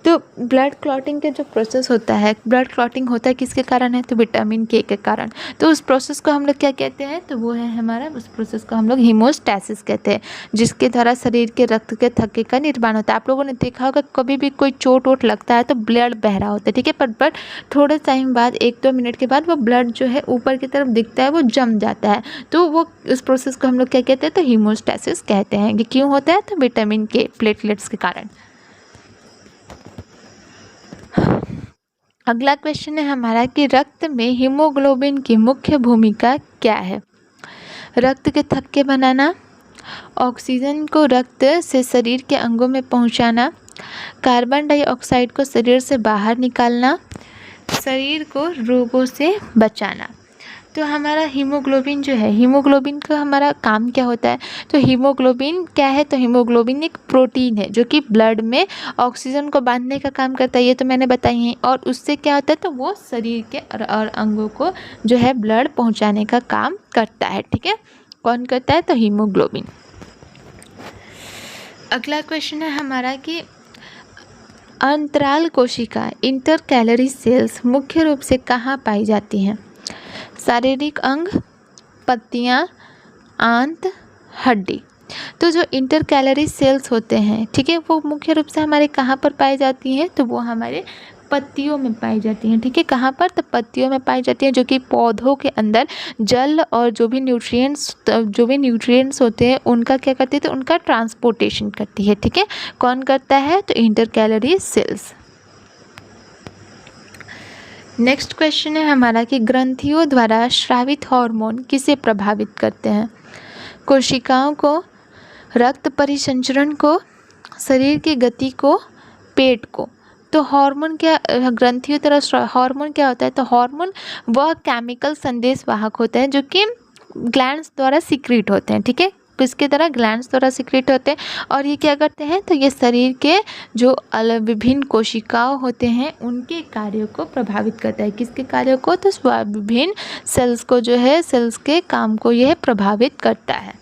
तो ब्लड क्लॉटिंग के जो प्रोसेस होता है, ब्लड क्लॉटिंग होता है किसके कारण है, तो विटामिन के कारण। तो उस प्रोसेस को हम लोग क्या कहते हैं, तो वो है हमारा, उस प्रोसेस को हम लोग हीमोस्टैसिस कहते हैं, जिसके द्वारा शरीर के रक्त के थक्के का निर्माण होता है। आप लोगों ने देखा होगा कभी भी कोई चोट वोट लगता है तो ब्लड बह रहा होता है। ठीक है, पर थोड़े टाइम बाद 1-2 मिनट के बाद वो ब्लड जो है ऊपर की तरफ दिखता है, वो जम जाता है। तो वो उस प्रोसेस को हम लोग क्या कहते हैं, तो हीमोस्टैसिस कहते हैं। कि क्यों होता है, तो विटामिन के प्लेटलेट्स के कारण। अगला क्वेश्चन है हमारा कि रक्त में हीमोग्लोबिन की मुख्य भूमिका क्या है। रक्त के थक्के बनाना, ऑक्सीजन को रक्त से शरीर के अंगों में पहुंचाना, कार्बन डाइऑक्साइड को शरीर से बाहर निकालना, शरीर को रोगों से बचाना। तो हमारा हीमोग्लोबिन जो है, हीमोग्लोबिन का हमारा काम क्या होता है, तो हीमोग्लोबिन क्या है, तो हीमोग्लोबिन एक प्रोटीन है जो कि ब्लड में ऑक्सीजन को बांधने का काम करता है। ये तो मैंने बताई है। और उससे क्या होता है, तो वो शरीर के और अंगों को जो है ब्लड पहुंचाने का काम करता है। ठीक है, कौन करता है, तो हीमोग्लोबिन। अगला क्वेश्चन है हमारा कि अंतराल कोशिका इंटरकैलरी सेल्स मुख्य रूप से कहाँ पाई जाती हैं। शारीरिक अंग, पत्तियाँ, आंत, हड्डी। तो जो इंटरकैलरी सेल्स होते हैं, ठीक है, वो मुख्य रूप से हमारे कहाँ पर पाई जाती हैं, तो वो हमारे पत्तियों में पाई जाती हैं। ठीक है, कहाँ पर, तो पत्तियों में पाई जाती हैं, जो कि पौधों के अंदर जल और जो भी न्यूट्रिएंट्स होते हैं उनका क्या करती है, तो उनका ट्रांसपोर्टेशन करती है। ठीक है, कौन करता है, तो इंटरकैलरी सेल्स। नेक्स्ट क्वेश्चन है हमारा कि ग्रंथियों द्वारा स्रावित हार्मोन किसे प्रभावित करते हैं। कोशिकाओं को, रक्त परिसंचरण को, शरीर की गति को, पेट को। तो हार्मोन क्या, ग्रंथियों द्वारा हार्मोन क्या होता है, तो हार्मोन वह केमिकल संदेश वाहक होते हैं जो कि ग्लैंड्स द्वारा सीक्रेट होते हैं। ठीक है, किसके तरह, ग्लैंड्स द्वारा सीक्रेट होते हैं। और ये क्या करते हैं, तो ये शरीर के जो विभिन्न कोशिकाओं होते हैं उनके कार्यों को प्रभावित करता है। किसके कार्यों को, तो विभिन्न सेल्स को जो है, सेल्स के काम को यह प्रभावित करता है।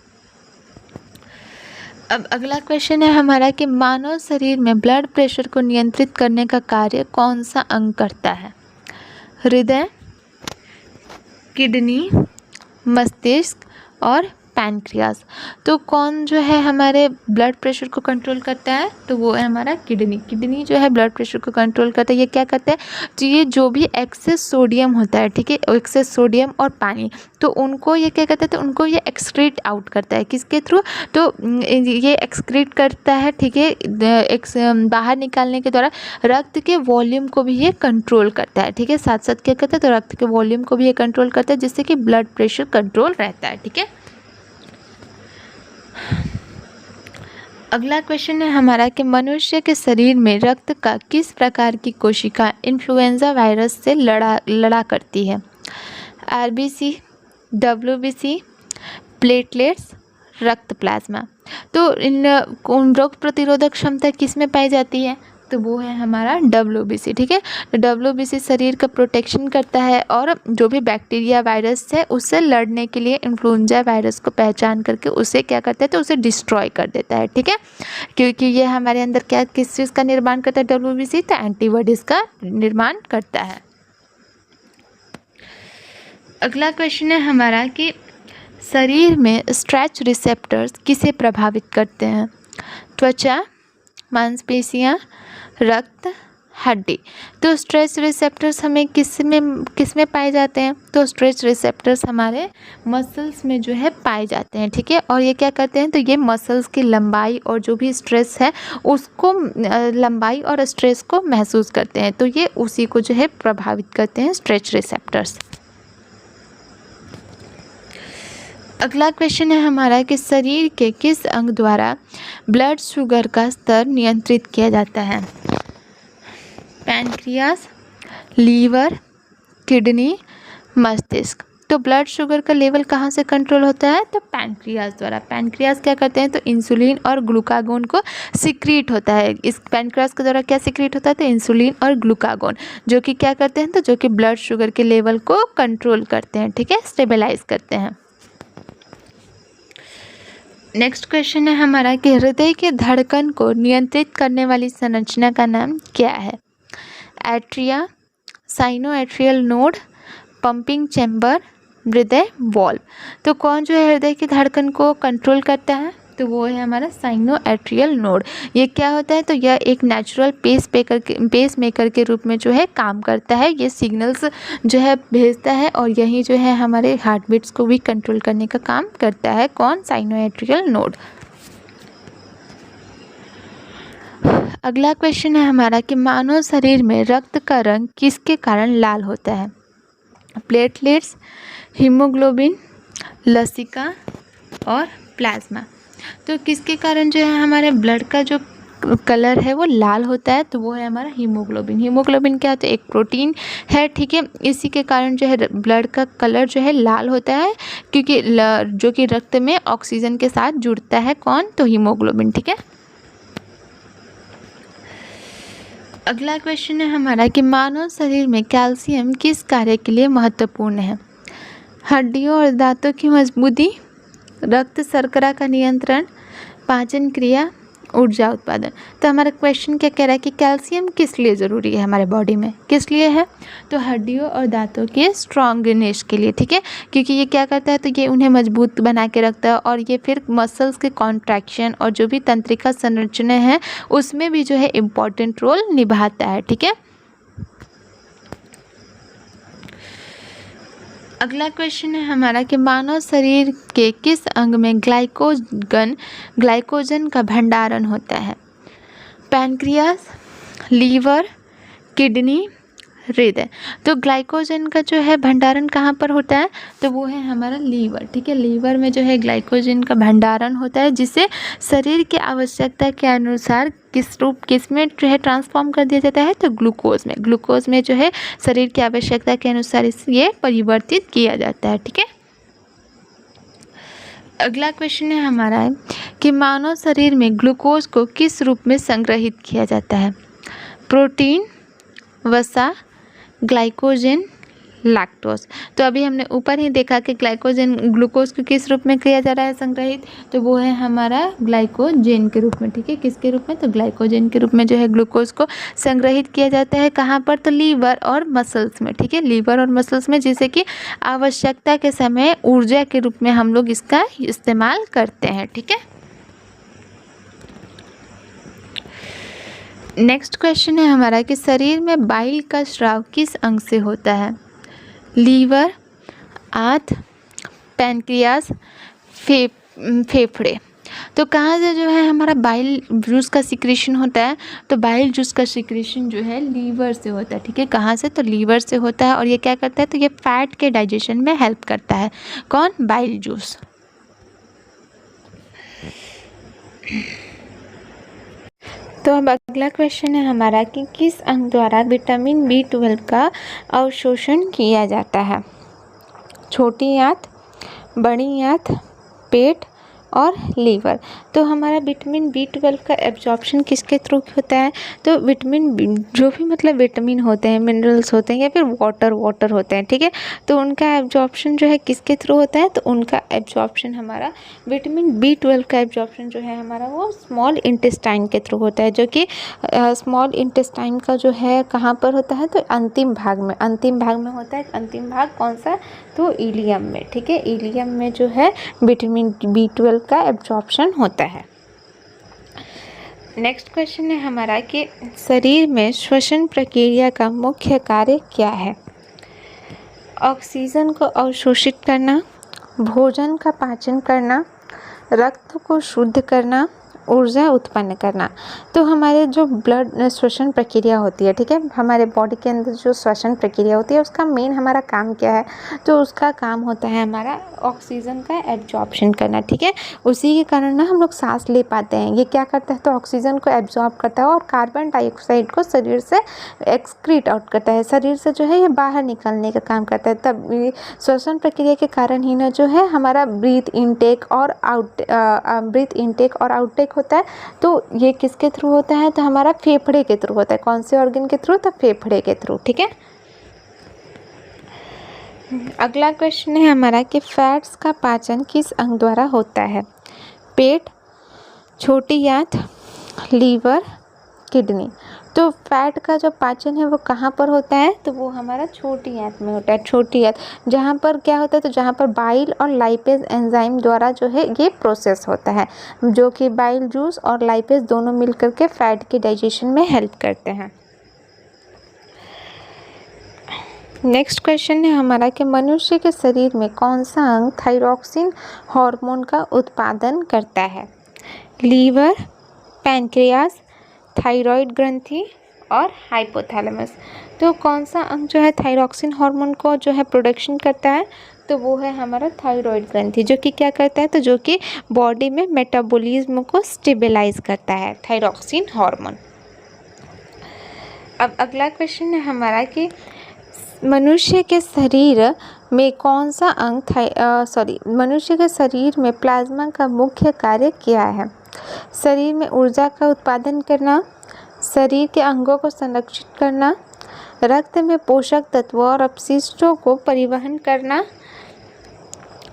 अब अगला क्वेश्चन है हमारा कि मानव शरीर में ब्लड प्रेशर को नियंत्रित करने का कार्य कौन सा अंग करता है। हृदय, किडनी, मस्तिष्क और पैनक्रियास। तो कौन जो है हमारे ब्लड प्रेशर को कंट्रोल करता है, तो वो है हमारा किडनी। किडनी जो है ब्लड प्रेशर को कंट्रोल करता है। ये क्या करता है, तो ये जो भी एक्सेस सोडियम होता है, ठीक है, एक्सेस सोडियम और पानी, तो उनको ये क्या करता है, तो उनको ये एक्सक्रीट आउट करता है। किसके थ्रू, तो ये एक्सक्रीट करता है। ठीक है, बाहर निकालने के द्वारा रक्त के वॉल्यूम को भी ये कंट्रोल करता है। ठीक है, साथ साथ क्या करता है, तो रक्त के वॉल्यूम को भी ये कंट्रोल करता है, जिससे कि ब्लड प्रेशर कंट्रोल रहता है। ठीक है, अगला क्वेश्चन है हमारा कि मनुष्य के शरीर में रक्त का किस प्रकार की कोशिका इन्फ्लुएंजा वायरस से लड़ा करती है। आरबीसी, डब्ल्यूबीसी, प्लेटलेट्स, रक्त प्लाज्मा। तो इन रोग प्रतिरोधक क्षमता किस में पाई जाती है, तो वो है हमारा WBC। ठीक है, तो WBC शरीर का प्रोटेक्शन करता है और जो भी बैक्टीरिया वायरस है उससे लड़ने के लिए इन्फ्लुएंजा वायरस को पहचान करके उसे क्या करता है, तो उसे डिस्ट्रॉय कर देता है। ठीक है, क्योंकि ये हमारे अंदर क्या किस चीज़ का निर्माण करता है WBC, तो एंटीबॉडीज़ का निर्माण करता है। अगला क्वेश्चन है हमारा कि शरीर में स्ट्रेच रिसेप्टर्स किसे प्रभावित करते हैं? त्वचा, मांसपेशियाँ, रक्त, हड्डी। तो स्ट्रेच रिसेप्टर्स हमें किस में पाए जाते हैं? तो स्ट्रेच रिसेप्टर्स हमारे मसल्स में जो है पाए जाते हैं। ठीक है, और ये क्या करते हैं, तो ये मसल्स की लंबाई और जो भी स्ट्रेस है उसको लंबाई और स्ट्रेस को महसूस करते हैं, तो ये उसी को जो है प्रभावित करते हैं, स्ट्रेच रिसेप्टर्स। अगला क्वेश्चन है हमारा कि शरीर के किस अंग द्वारा ब्लड शुगर का स्तर नियंत्रित किया जाता है? पैनक्रियास, लीवर, किडनी, मस्तिष्क। तो ब्लड शुगर का लेवल कहाँ से कंट्रोल होता है? तो पैनक्रियास द्वारा। पैनक्रियास क्या करते हैं, तो इंसुलिन और ग्लूकागोन को सिक्रीट होता है। इस पैनक्रियास के द्वारा क्या सिक्रीट होता है, तो इंसुलिन और ग्लूकागोन, जो कि क्या करते हैं, तो जो कि ब्लड शुगर के लेवल को कंट्रोल करते हैं। ठीक है, स्टेबलाइज करते हैं। नेक्स्ट क्वेश्चन है हमारा कि हृदय के धड़कन को नियंत्रित करने वाली संरचना का नाम क्या है? Atria, sinoatrial node, pumping chamber, हृदय वॉल्व। तो कौन जो है हृदय की धड़कन को कंट्रोल करता है? तो वो है हमारा साइनोएट्रियल नोड। ये क्या होता है, तो यह एक नेचुरल पेस मेकर के रूप में जो है काम करता है। ये सिग्नल्स जो है भेजता है और यही जो है हमारे हार्ट बीट्स को भी कंट्रोल करने का काम करता है। कौन? Sinoatrial node. अगला क्वेश्चन है हमारा कि मानव शरीर में रक्त का रंग किसके कारण लाल होता है? प्लेटलेट्स, हीमोग्लोबिन, लसिका और प्लाज्मा। तो किसके कारण जो है हमारे ब्लड का जो कलर है वो लाल होता है? तो वो है हमारा हीमोग्लोबिन। हीमोग्लोबिन क्या होता है? एक प्रोटीन है। ठीक है, इसी के कारण जो है ब्लड का कलर जो है लाल होता है, क्योंकि जो कि रक्त में ऑक्सीजन के साथ जुड़ता है। कौन? तो हीमोग्लोबिन। ठीक है, अगला क्वेश्चन है हमारा कि मानव शरीर में कैल्शियम किस कार्य के लिए महत्वपूर्ण है? हड्डियों और दांतों की मजबूती, रक्त शर्करा का नियंत्रण, पाचन क्रिया, ऊर्जा उत्पादन। तो हमारा क्वेश्चन क्या कह रहा है कि कैल्शियम किस लिए ज़रूरी है हमारे बॉडी में? किस लिए है? तो हड्डियों और दांतों के स्ट्रॉन्गनेस के लिए। ठीक है, क्योंकि ये क्या करता है, तो ये उन्हें मजबूत बना के रखता है और ये फिर मसल्स के कॉन्ट्रैक्शन और जो भी तंत्रिका संरचना है उसमें भी जो है इम्पॉर्टेंट रोल निभाता है। ठीक है, अगला क्वेश्चन है हमारा कि मानव शरीर के किस अंग में ग्लाइकोजन का भंडारण होता है? पैनक्रियास, लीवर, किडनी, हृदय। तो ग्लाइकोजन का जो है भंडारण कहाँ पर होता है? तो वो है हमारा लीवर। ठीक है, लीवर में जो है ग्लाइकोजन का भंडारण होता है, जिसे शरीर की आवश्यकता के अनुसार किस में जो है ट्रांसफॉर्म कर दिया जाता है? तो ग्लूकोज में जो है शरीर की आवश्यकता के अनुसार ये परिवर्तित किया जाता है। ठीक है, अगला क्वेश्चन है हमारा कि मानव शरीर में ग्लूकोज को किस रूप में संग्रहित किया जाता है? प्रोटीन, वसा, ग्लाइकोजन, लैक्टोज। तो अभी हमने ऊपर ही देखा कि ग्लूकोज को किस रूप में किया जा रहा है संग्रहित? तो वो है हमारा ग्लाइकोजन के रूप में। ठीक है, किसके रूप में? तो ग्लाइकोजन के रूप में जो है ग्लूकोज को संग्रहित किया जाता है। कहाँ पर? तो लीवर और मसल्स में। ठीक है, लीवर और मसल्स में, जिसे कि आवश्यकता के समय ऊर्जा के रूप में हम लोग इसका इस्तेमाल करते हैं। ठीक है, नेक्स्ट क्वेश्चन है हमारा कि शरीर में बाइल का स्राव किस अंग से होता है? लीवर, आंत, पैनक्रियास, फेफड़े। तो कहाँ से जो है हमारा बाइल जूस का सिक्रेशन होता है? तो बाइल जूस का सिक्रेशन जो है लीवर से होता है। ठीक है, कहाँ से? तो लीवर से होता है और ये क्या करता है? तो ये फैट के डाइजेशन में हेल्प करता है। कौन? Bile juice. तो अब अगला क्वेश्चन है हमारा कि किस अंग द्वारा विटामिन B12 का अवशोषण किया जाता है? छोटी आंत, बड़ी आंत, पेट, और लीवर। तो हमारा विटामिन B12 का एब्जॉर्प्शन किसके थ्रू होता है? तो जो भी मतलब विटामिन होते हैं, मिनरल्स होते हैं या फिर वाटर होते हैं, ठीक है, तो उनका एब्जॉर्प्शन जो है किसके थ्रू होता है? तो उनका एब्जॉर्प्शन हमारा विटामिन B12 का एब्जॉर्प्शन जो है हमारा वो स्मॉल इंटेस्टाइन के थ्रू होता है, जो कि स्मॉल इंटेस्टाइन का जो है कहाँ पर होता है? तो अंतिम भाग में होता है। अंतिम भाग कौन सा? तो इलियम में, ठीक है, इलियम में जो है विटामिन B12 का एब्जॉर्प्शन होता है। नेक्स्ट क्वेश्चन है हमारा कि शरीर में श्वसन प्रक्रिया का मुख्य कार्य क्या है? ऑक्सीजन को अवशोषित करना, भोजन का पाचन करना, रक्त को शुद्ध करना, ऊर्जा उत्पन्न करना। तो हमारे जो ब्लड श्वसन प्रक्रिया होती है, ठीक है, हमारे बॉडी के अंदर जो श्वसन प्रक्रिया होती है उसका मेन हमारा काम क्या है? तो उसका काम होता है हमारा ऑक्सीजन का एब्जॉर्प्शन करना, ठीक है। उसी के कारण ना हम लोग सांस ले पाते हैं। ये क्या करता है? तो ऑक्सीजन को एब्जॉर्ब करता है और कार्बन डाइऑक्साइड को शरीर से एक्सक्रीट आउट करता है, शरीर से जो है ये बाहर निकलने का काम करता है। तब श्वसन प्रक्रिया के कारण ही ना जो है हमारा ब्रीथ इनटेक और आउटटेक होता है। तो ये किसके थ्रू होता है? तो हमारा फेफड़े के थ्रू होता है। कौन से ऑर्गन के थ्रू? तो फेफड़े के थ्रू, ठीक है। अगला क्वेश्चन है हमारा कि फैट्स का पाचन किस अंग द्वारा होता है? पेट, छोटी आंत, लीवर, किडनी। तो फैट का जो पाचन है वो कहाँ पर होता है? तो वो हमारा छोटी आंत में होता है। छोटी आंत जहाँ पर क्या होता है? तो जहाँ पर बाइल और लाइपेज एंजाइम द्वारा जो है ये प्रोसेस होता है, जो कि बाइल जूस और लाइपेज दोनों मिलकर के फैट के डाइजेशन में हेल्प करते हैं। नेक्स्ट क्वेश्चन है हमारा कि मनुष्य के शरीर में कौन सा अंग थायरॉक्सिन हार्मोन का उत्पादन करता है? लीवर, पैनक्रियास, थायराइड ग्रंथि और हाइपोथैलेमस। तो कौन सा अंग जो है थायरॉक्सिन हार्मोन को जो है प्रोडक्शन करता है? तो वो है हमारा थायराइड ग्रंथि, जो कि क्या करता है? तो जो कि बॉडी में मेटाबॉलिज्म को स्टेबलाइज करता है, थायरॉक्सिन हार्मोन। अब अगला क्वेश्चन है हमारा कि मनुष्य के शरीर में कौन सा अंग मनुष्य के शरीर में प्लाज्मा का मुख्य कार्य क्या है? शरीर में ऊर्जा का उत्पादन करना, शरीर के अंगों को संरक्षित करना, रक्त में पोषक तत्वों और अपशिष्टों को परिवहन करना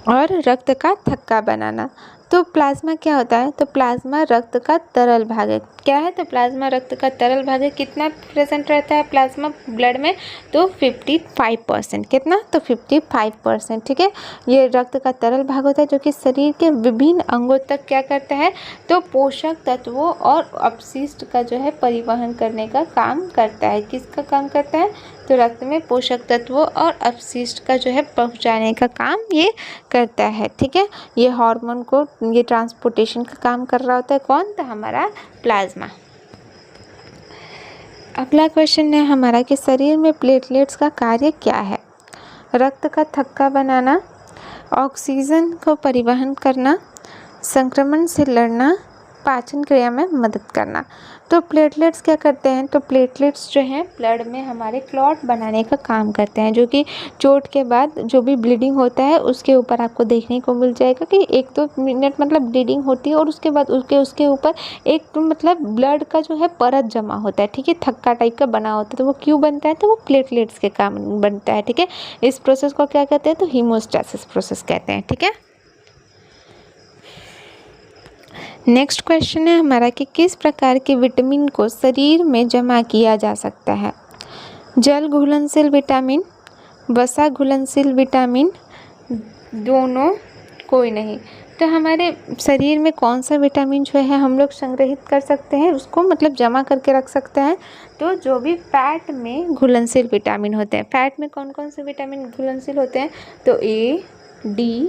और रक्त का थक्का बनाना। तो प्लाज्मा क्या होता है? तो प्लाज्मा रक्त का तरल भाग है। क्या है? तो प्लाज्मा रक्त का तरल भाग है। कितना प्रेजेंट रहता है प्लाज्मा ब्लड में? तो 55%। कितना? तो 55%, ठीक है। ये रक्त का तरल भाग होता है जो कि शरीर के विभिन्न अंगों तक क्या करता है? तो पोषक तत्वों और अपशिष्ट का जो है परिवहन करने का काम करता है। किसका काम करता है? तो रक्त में पोषक तत्वों और अपशिष्ट का जो है पहुंचाने का काम ये करता है, ठीक है। ये हार्मोन को ये ट्रांसपोर्टेशन का काम कर रहा होता है। कौन? तो हमारा प्लाज्मा। अगला क्वेश्चन है हमारा कि शरीर में प्लेटलेट्स का कार्य क्या है? रक्त का थक्का बनाना, ऑक्सीजन को परिवहन करना, संक्रमण से लड़ना, पाचन क्रिया में मदद करना। तो प्लेटलेट्स क्या करते हैं? तो प्लेटलेट्स जो हैं ब्लड में हमारे क्लॉट बनाने का काम करते हैं, जो कि चोट के बाद जो भी ब्लीडिंग होता है उसके ऊपर आपको देखने को मिल जाएगा कि 1-2 मिनट मतलब ब्लीडिंग होती है और उसके बाद उसके ऊपर एक मतलब ब्लड का जो है परत जमा होता है, ठीक है, थक्का टाइप का बना होता है। तो वो क्यों बनता है? तो वो प्लेटलेट्स के काम बनता है, ठीक है। इस प्रोसेस को क्या कहते हैं? तो हीमोस्टैसिस प्रोसेस कहते हैं, ठीक है। नेक्स्ट क्वेश्चन है हमारा कि किस प्रकार के विटामिन को शरीर में जमा किया जा सकता है? जल घुलनशील विटामिन, वसा घुलनशील विटामिन, दोनों, कोई नहीं। तो हमारे शरीर में कौन सा विटामिन जो है हम लोग संग्रहित कर सकते हैं, उसको मतलब जमा करके रख सकते हैं? तो जो भी फैट में घुलनशील विटामिन होते हैं। फैट में कौन कौन से विटामिन घुलनशील होते हैं? तो A, D,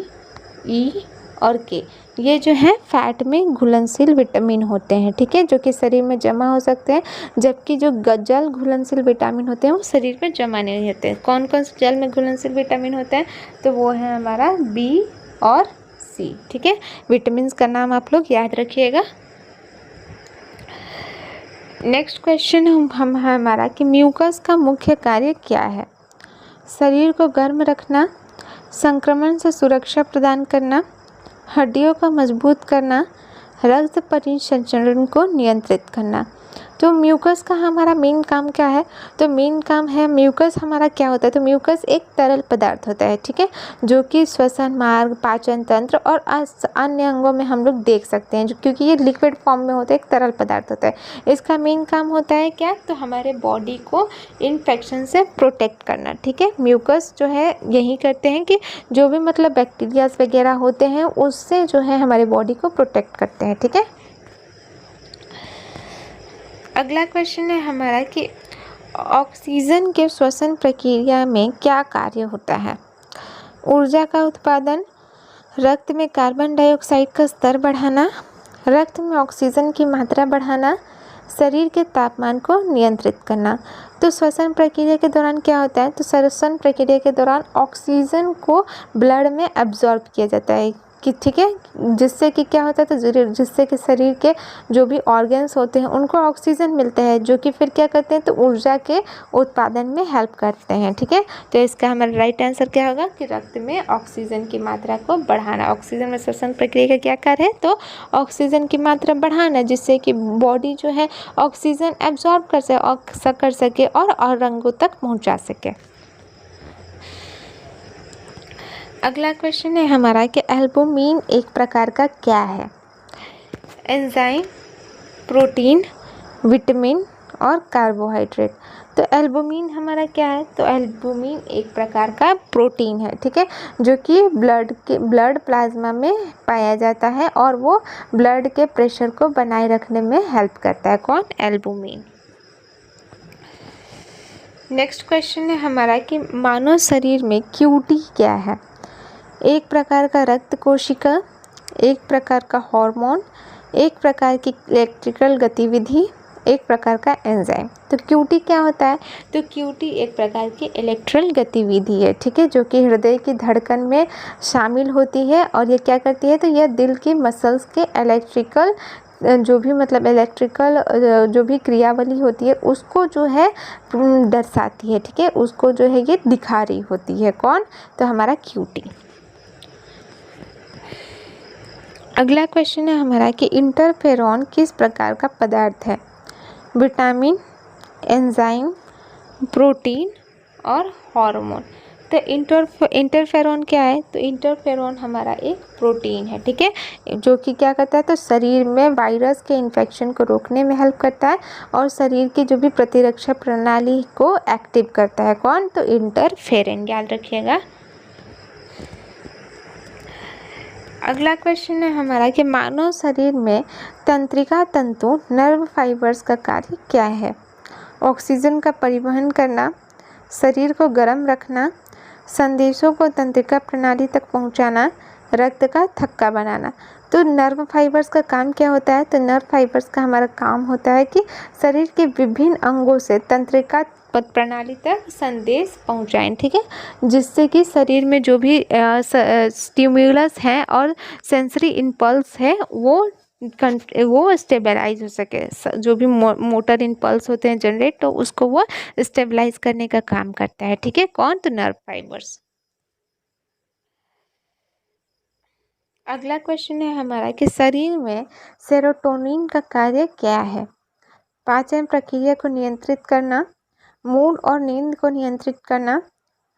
E और K, ये जो है फैट में घुलनशील विटामिन होते हैं, ठीक है, जो कि शरीर में जमा हो सकते हैं। जबकि जो जल घुलनशील विटामिन होते हैं वो शरीर में जमा नहीं होते हैं। कौन कौन से जल में घुलनशील विटामिन होते हैं? तो वो है हमारा B और C, ठीक है। विटामिन का नाम आप लोग याद रखिएगा। नेक्स्ट क्वेश्चन हम हमारा कि म्यूकस का मुख्य कार्य क्या है? शरीर को गर्म रखना, संक्रमण से सुरक्षा प्रदान करना, हड्डियों का मजबूत करना, रक्त परिसंचरण को नियंत्रित करना। तो म्यूकस का हमारा मेन काम क्या है? तो मेन काम है, म्यूकस हमारा क्या होता है? तो म्यूकस एक तरल पदार्थ होता है, ठीक है, जो कि श्वसन मार्ग, पाचन तंत्र और अन्य अंगों में हम लोग देख सकते हैं, क्योंकि ये लिक्विड फॉर्म में होता है, एक तरल पदार्थ होता है। इसका मेन काम होता है क्या? तो हमारे बॉडी को इन्फेक्शन से प्रोटेक्ट करना, ठीक है। म्यूकस जो है यही करते हैं कि जो भी मतलब बैक्टीरियाज वगैरह होते हैं उससे जो है हमारे बॉडी को प्रोटेक्ट करते हैं, ठीक है। अगला क्वेश्चन है हमारा कि ऑक्सीजन के श्वसन प्रक्रिया में क्या कार्य होता है? ऊर्जा का उत्पादन, रक्त में कार्बन डाइऑक्साइड का स्तर बढ़ाना, रक्त में ऑक्सीजन की मात्रा बढ़ाना, शरीर के तापमान को नियंत्रित करना। तो श्वसन प्रक्रिया के दौरान क्या होता है? तो श्वसन प्रक्रिया के दौरान ऑक्सीजन को ब्लड में एब्जॉर्ब किया जाता है कि ठीक है, जिससे कि क्या होता है? तो जिससे कि शरीर के जो भी ऑर्गन्स होते हैं उनको ऑक्सीजन मिलता है, जो कि फिर क्या करते हैं? तो ऊर्जा के उत्पादन में हेल्प करते हैं, ठीक है। तो इसका हमारा राइट आंसर क्या होगा कि रक्त में ऑक्सीजन की मात्रा को बढ़ाना। ऑक्सीजन में श्वसन प्रक्रिया का क्या कार्य है? तो ऑक्सीजन की मात्रा बढ़ाना, जिससे कि बॉडी जो है ऑक्सीजन एब्जॉर्ब कर सके और अंगों तक पहुंचा सके। अगला क्वेश्चन है हमारा कि एल्बुमिन एक प्रकार का क्या है? एंजाइम, प्रोटीन, विटामिन और कार्बोहाइड्रेट। तो एल्बुमिन हमारा क्या है? तो एल्बुमिन एक प्रकार का प्रोटीन है, ठीक है, जो कि ब्लड प्लाज्मा में पाया जाता है और वो ब्लड के प्रेशर को बनाए रखने में हेल्प करता है। कौन? एल्बुमिन। नेक्स्ट क्वेश्चन है हमारा कि मानव शरीर में क्यूटी क्या है? एक प्रकार का रक्त कोशिका, एक प्रकार का हार्मोन, एक प्रकार की इलेक्ट्रिकल गतिविधि, एक प्रकार का एंजाइम। तो क्यूटी क्या होता है? तो क्यूटी एक प्रकार की इलेक्ट्रिकल गतिविधि है, ठीक है, जो कि हृदय की धड़कन में शामिल होती है और ये क्या करती है? तो यह दिल की मसल्स के इलेक्ट्रिकल जो भी क्रियावली होती है उसको जो है दर्शाती है, ठीक है, उसको जो है ये दिखा रही होती है। कौन? तो हमारा क्यूटी। अगला क्वेश्चन है हमारा कि इंटरफेरॉन किस प्रकार का पदार्थ है? विटामिन, एंजाइम, प्रोटीन और हार्मोन। तो इंटरफेरॉन क्या है? तो इंटरफेरॉन हमारा एक प्रोटीन है, ठीक है, जो कि क्या करता है? तो शरीर में वायरस के इन्फेक्शन को रोकने में हेल्प करता है और शरीर की जो भी प्रतिरक्षा प्रणाली को एक्टिव करता है। कौन? तो इंटरफेरन, याद रखिएगा। अगला क्वेश्चन है हमारा कि मानव शरीर में तंत्रिका तंतु नर्व फाइबर्स का कार्य क्या है? ऑक्सीजन का परिवहन करना, शरीर को गर्म रखना, संदेशों को तंत्रिका प्रणाली तक पहुंचाना, रक्त का थक्का बनाना। तो नर्व फाइबर्स का काम क्या होता है? तो नर्व फाइबर्स का हमारा काम होता है कि शरीर के विभिन्न अंगों से तंत्रिका प्रणाली तक संदेश पहुंचाएं, ठीक है, जिससे कि शरीर में जो भी स्टिम्युलस है और सेंसरी इम्पल्स है वो स्टेबलाइज हो सके। जो भी मोटर इम्पल्स होते हैं जनरेट, तो उसको वो स्टेबलाइज करने का काम करता है, ठीक है। कौन? तो नर्व फाइबर्स। अगला क्वेश्चन है हमारा कि शरीर में सेरोटोनिन का कार्य क्या है? पाचन प्रक्रिया को नियंत्रित करना, मूड और नींद को नियंत्रित करना,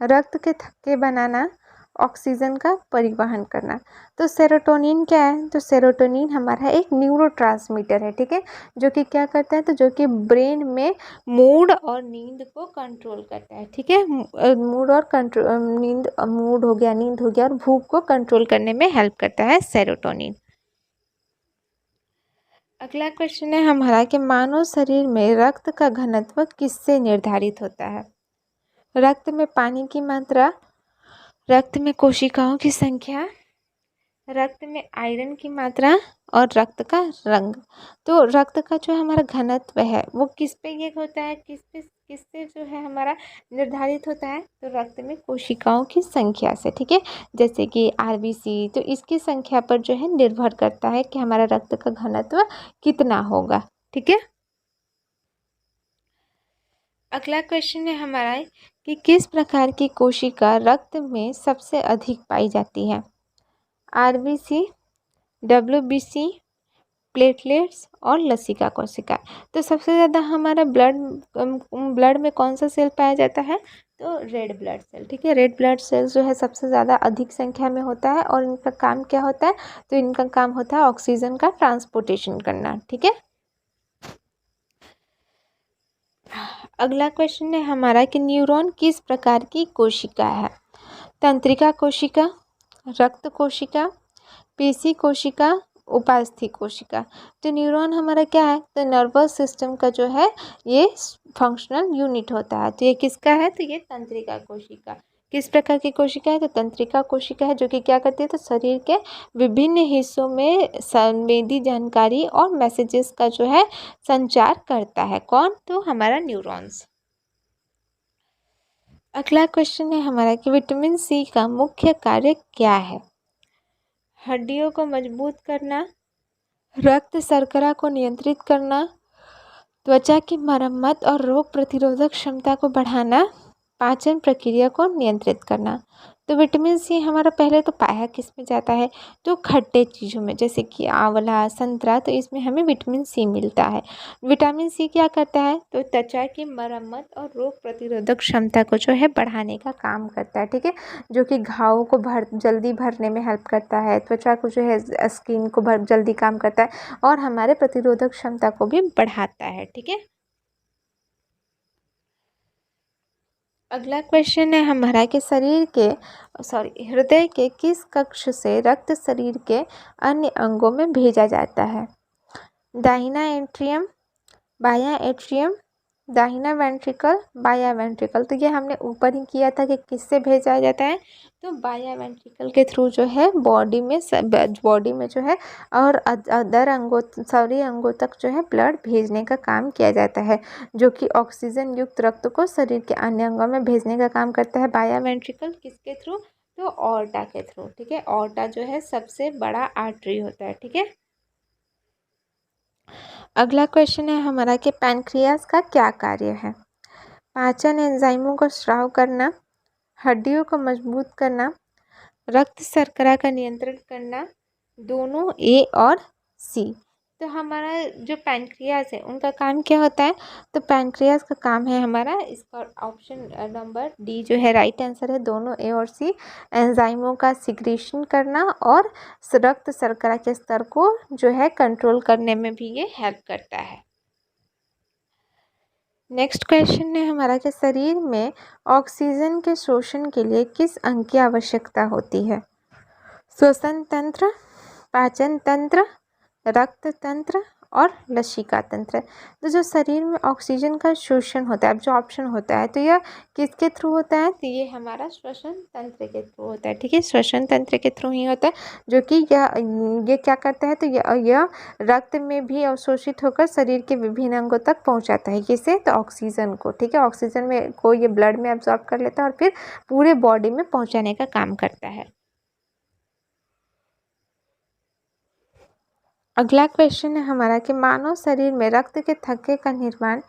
रक्त के थक्के बनाना, ऑक्सीजन का परिवहन करना। तो सेरोटोनिन क्या है? तो सेरोटोनिन हमारा एक न्यूरोट्रांसमीटर है, ठीक है, जो कि क्या करता है? तो जो कि ब्रेन में मूड और नींद को कंट्रोल करता है, ठीक है। मूड हो गया, नींद हो गया और भूख को कंट्रोल करने में हेल्प करता है सेरोटोनिन। अगला क्वेश्चन है हमारा कि मानव शरीर में रक्त का घनत्व किससे निर्धारित होता है? रक्त में पानी की मात्रा, रक्त में कोशिकाओं की संख्या, रक्त में आयरन की मात्रा और रक्त का रंग। तो रक्त का जो हमारा घनत्व है वो किस पे ये होता है? किससे जो है हमारा निर्धारित होता है? तो रक्त में कोशिकाओं की संख्या से, ठीक है, जैसे कि आरबीसी। तो इसकी संख्या पर जो है निर्भर करता है कि हमारा रक्त का घनत्व कितना होगा, ठीक है। अगला क्वेश्चन है हमारा कि किस प्रकार की कोशिका रक्त में सबसे अधिक पाई जाती है? आरबीसी, WBC, प्लेटलेट्स और लसिका कोशिका। तो सबसे ज़्यादा हमारा ब्लड में कौन सा सेल पाया जाता है? तो रेड ब्लड सेल। ठीक है, रेड ब्लड सेल जो है सबसे ज़्यादा अधिक संख्या में होता है और इनका काम क्या होता है? तो इनका काम होता है ऑक्सीजन का ट्रांसपोर्टेशन करना। ठीक है, अगला क्वेश्चन है हमारा कि न्यूरॉन किस प्रकार की कोशिका है? तंत्रिका कोशिका, रक्त कोशिका, पेशी कोशिका, उपास्थि कोशिका। तो न्यूरॉन हमारा क्या है? तो नर्वस सिस्टम का जो है ये फंक्शनल यूनिट होता है। तो ये किसका है? तो ये तंत्रिका कोशिका। किस प्रकार की कोशिका है? तो तंत्रिका कोशिका है, जो कि क्या करती है? तो शरीर के विभिन्न हिस्सों में संवेदी जानकारी और मैसेजेस का जो है संचार करता है। कौन? तो हमारा न्यूरॉन्स। अगला क्वेश्चन है हमारा कि विटामिन सी का मुख्य कार्य क्या है? हड्डियों को मजबूत करना, रक्त शर्करा को नियंत्रित करना, त्वचा की मरम्मत और रोग प्रतिरोधक क्षमता को बढ़ाना, पाचन प्रक्रिया को नियंत्रित करना। तो विटामिन सी हमारा पहले तो पाया किस में जाता है? तो खट्टे चीज़ों में, जैसे कि आंवला, संतरा, तो इसमें हमें विटामिन सी मिलता है। विटामिन सी क्या करता है? तो त्वचा की मरम्मत और रोग प्रतिरोधक क्षमता को जो है बढ़ाने का काम करता है। ठीक है, जो कि घावों को जल्दी भरने में हेल्प करता है, त्वचा को जो है स्किन को जल्दी काम करता है और हमारे प्रतिरोधक क्षमता को भी बढ़ाता है। ठीक है, अगला क्वेश्चन है हमारा कि हृदय के किस कक्ष से रक्त शरीर के अन्य अंगों में भेजा जाता है? दाहिना एट्रियम, बायां एट्रियम, दाहिना वेंट्रिकल, बायां वेंट्रिकल। तो ये हमने ऊपर ही किया था कि किससे भेजा जाता है? तो बायां वेंट्रिकल के थ्रू जो है बॉडी में जो है और अदर अंगों सभी अंगों तक जो है ब्लड भेजने का काम किया जाता है, जो कि ऑक्सीजन युक्त रक्त को शरीर के अन्य अंगों में भेजने का काम करता है। बायां वेंट्रिकल किसके थ्रू? तो ऑर्टा के थ्रू। ठीक है, ऑर्टा जो है सबसे बड़ा आर्टरी होता है। ठीक है, अगला क्वेश्चन है हमारा कि पैनक्रियास का क्या कार्य है? पाचन एंजाइमों को स्राव करना, हड्डियों को मजबूत करना, रक्त शर्करा का नियंत्रण करना, दोनों ए और सी। तो हमारा जो पैनक्रियास है उनका काम क्या होता है? तो पैनक्रियास का काम है हमारा, इसका ऑप्शन नंबर डी जो है राइट आंसर है, दोनों ए और सी, एंजाइमों का सिक्रीशन करना और रक्त शर्करा के स्तर को जो है कंट्रोल करने में भी ये हेल्प करता है। नेक्स्ट क्वेश्चन है हमारा कि शरीर में ऑक्सीजन के शोषण के लिए किस अंग की आवश्यकता होती है? श्वसन तंत्र, पाचन तंत्र, रक्त तंत्र और लसिका तंत्र। तो जो शरीर में ऑक्सीजन का शोषण होता है, एब्जॉर्प्शन होता है, तो यह किसके थ्रू होता है? तो ये हमारा श्वसन तंत्र के थ्रू होता है। ठीक है, श्वसन तंत्र के थ्रू ही होता है, जो कि ये क्या करता है? तो यह रक्त में भी अवशोषित होकर शरीर के विभिन्न अंगों तक पहुंचाता है। किसे? तो ऑक्सीजन को। ठीक है, ऑक्सीजन में को ये ब्लड में एब्जॉर्ब कर लेता है और फिर पूरे बॉडी में पहुँचाने का काम करता है। अगला क्वेश्चन है हमारा कि मानव शरीर में रक्त के थक्के का निर्माण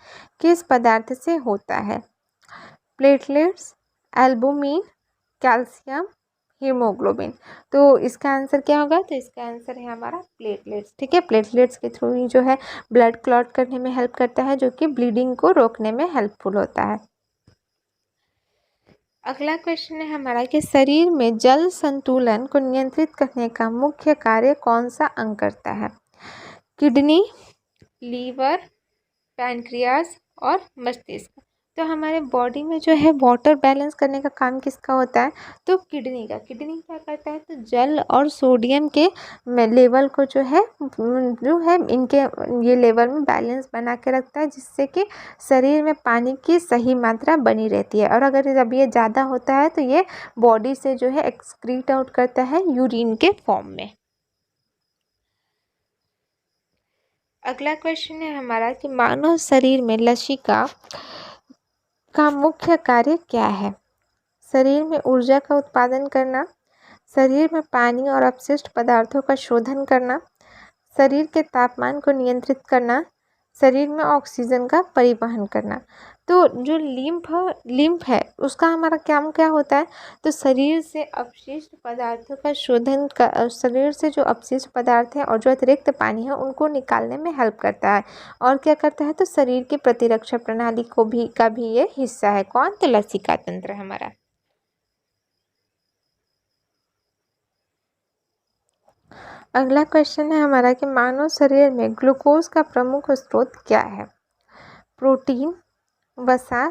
किस पदार्थ से होता है? Platelets, albumin, calcium, haemoglobin. तो इसका आंसर क्या होगा? तो इसका आंसर है हमारा प्लेटलेट्स। ठीक है, प्लेटलेट्स के थ्रू ही जो है ब्लड क्लॉट करने में हेल्प करता है, जो कि ब्लीडिंग को रोकने में हेल्पफुल होता है। अगला क्वेश्चन है हमारा कि शरीर में जल संतुलन को नियंत्रित करने का मुख्य कार्य कौन सा अंग करता है? किडनी, लीवर, पैनक्रियास और मस्तिष्क। तो हमारे बॉडी में जो है वाटर बैलेंस करने का काम किसका होता है? तो किडनी का। किडनी क्या करता है? तो जल और सोडियम के लेवल को जो है इनके ये लेवल में बैलेंस बना के रखता है, जिससे कि शरीर में पानी की सही मात्रा बनी रहती है। और अगर जब ये ज़्यादा होता है तो ये बॉडी से जो है एक्सक्रीट आउट करता है यूरिन के फॉर्म में। अगला क्वेश्चन है हमारा कि मानव शरीर में लसिका का मुख्य कार्य क्या है? शरीर में ऊर्जा का उत्पादन करना, शरीर में पानी और अपशिष्ट पदार्थों का शोधन करना, शरीर के तापमान को नियंत्रित करना, शरीर में ऑक्सीजन का परिवहन करना। तो जो लिम्फ है उसका हमारा काम क्या होता है, तो शरीर से अपशिष्ट पदार्थों का शोधन का, शरीर से जो अपशिष्ट पदार्थ हैं और जो अतिरिक्त पानी है उनको निकालने में हेल्प करता है। और क्या करता है, तो शरीर की प्रतिरक्षा प्रणाली का भी ये हिस्सा है। कौन, तो लसिका तंत्र हमारा। अगला क्वेश्चन है हमारा कि मानव शरीर में ग्लूकोज का प्रमुख स्रोत क्या है। प्रोटीन, वसा,